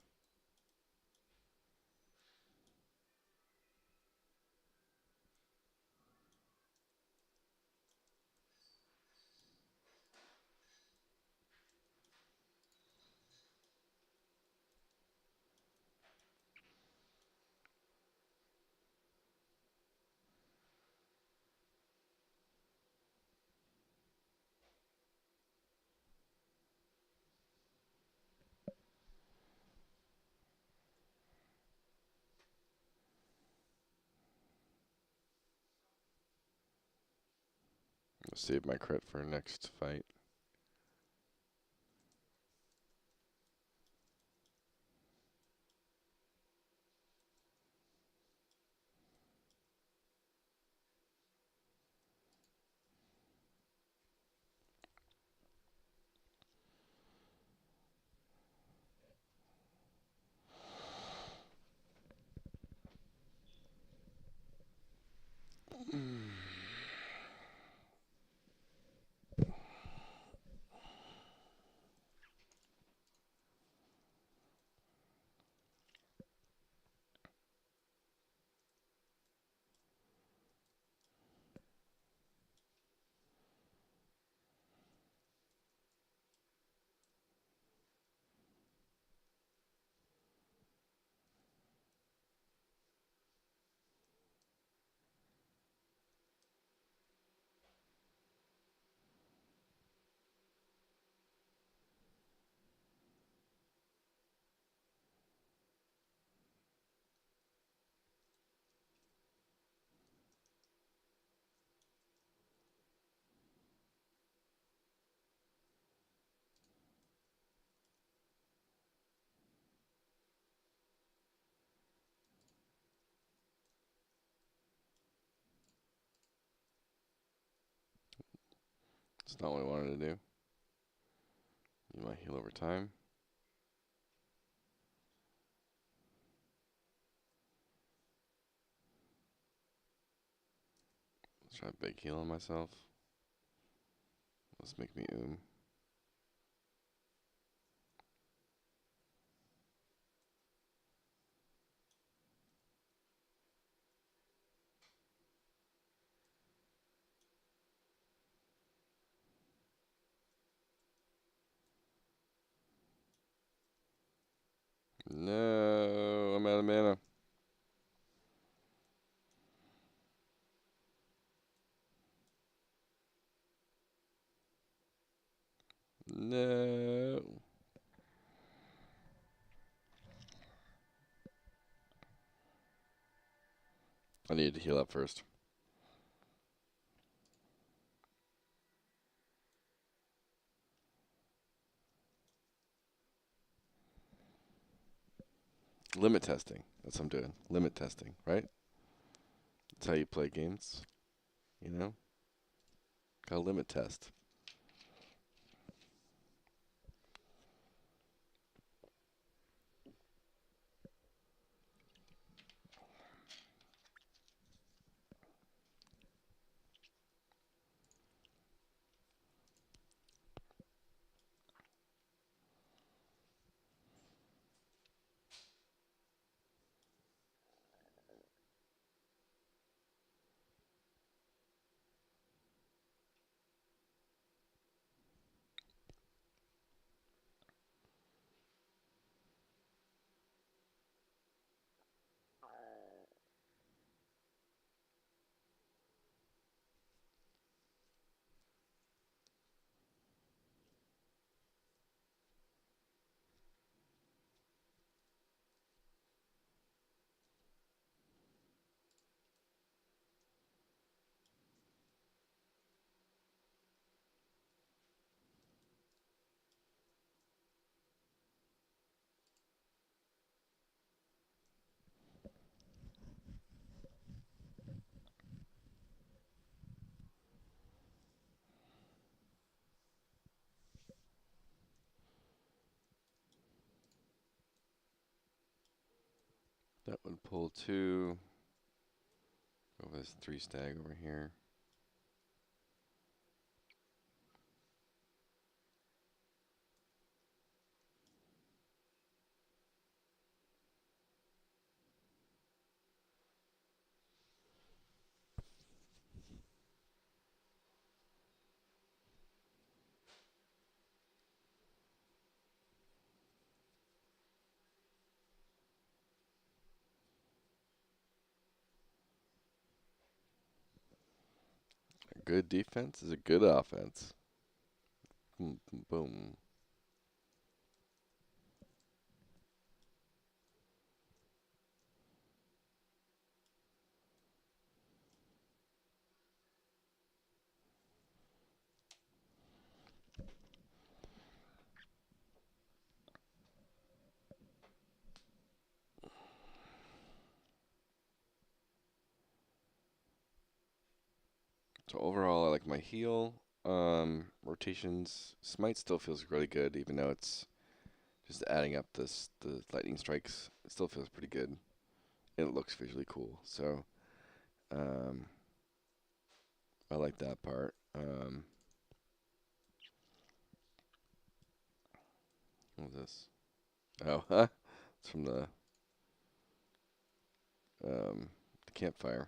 Save my crit for next fight. It's not what I wanted to do. You might heal over time. Let's try a big heal on myself. Let's make me No, I'm out of mana. No. I needed to heal up first. Limit testing. That's what I'm doing. Limit testing, right? That's how you play games. You know? Got a limit test. That would pull 2. Go with this 3 stag over here. A good defense is a good offense. Boom, boom, boom. So overall, I like my heal. Rotations. Smite still feels really good, even though it's just adding up the lightning strikes. It still feels pretty good. It looks visually cool. So um, I like that part. What was this? Oh, huh? It's from the campfire.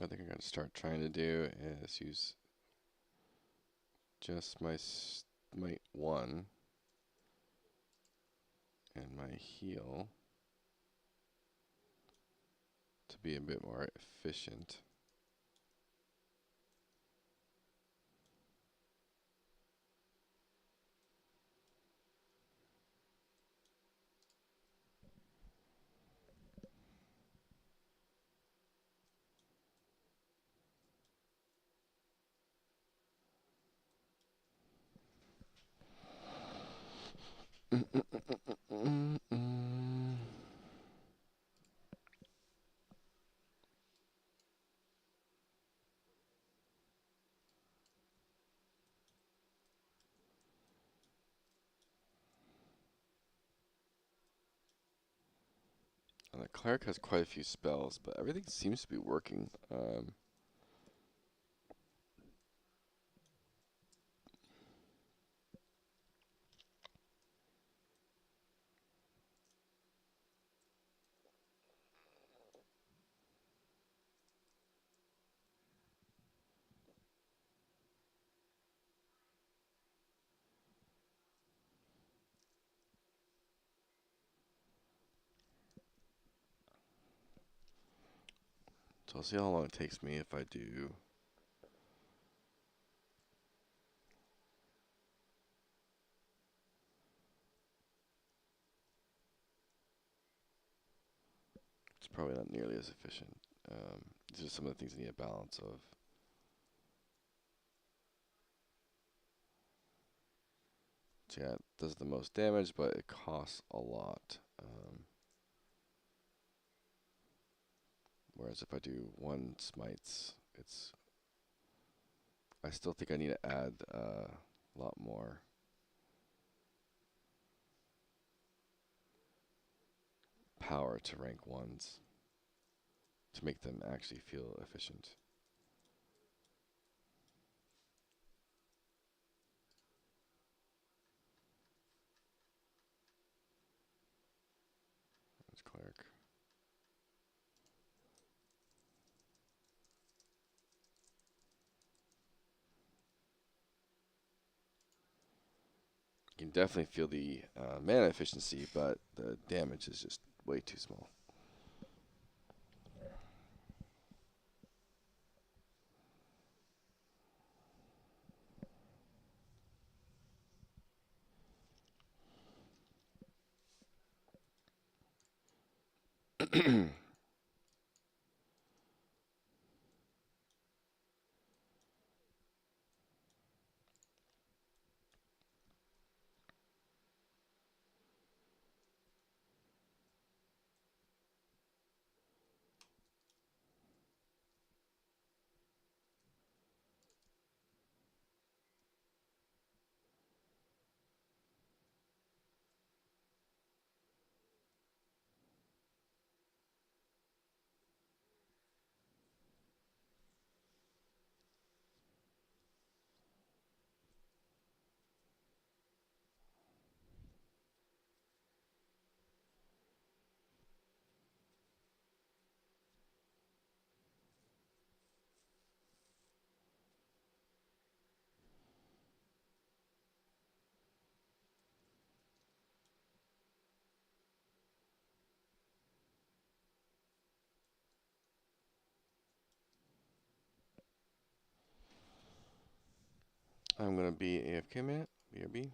I think I'm going to start trying to do is use just my smite 1 and my heal to be a bit more efficient. The cleric has quite a few spells, but everything seems to be working. So I'll see how long it takes me if I do. It's probably not nearly as efficient. These are some of the things I need a balance of. So yeah, it does the most damage, but it costs a lot. Whereas if I do 1 smites, I still think I need to add a lot more power to rank 1s to make them actually feel efficient. That's cleric. can definitely feel the mana efficiency, but the damage is just way too small. I'm gonna be AFK minute. BRB.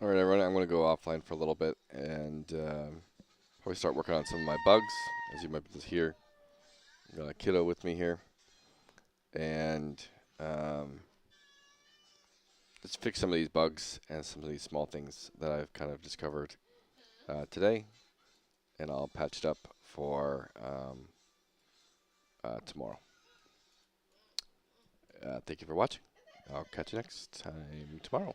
All right, everyone. I'm going to go offline for a little bit and probably start working on some of my bugs. As you might be able to hear, I've got a kiddo with me here, and let's fix some of these bugs and some of these small things that I've kind of discovered today, and I'll patch it up for tomorrow. Thank you for watching. I'll catch you next time tomorrow.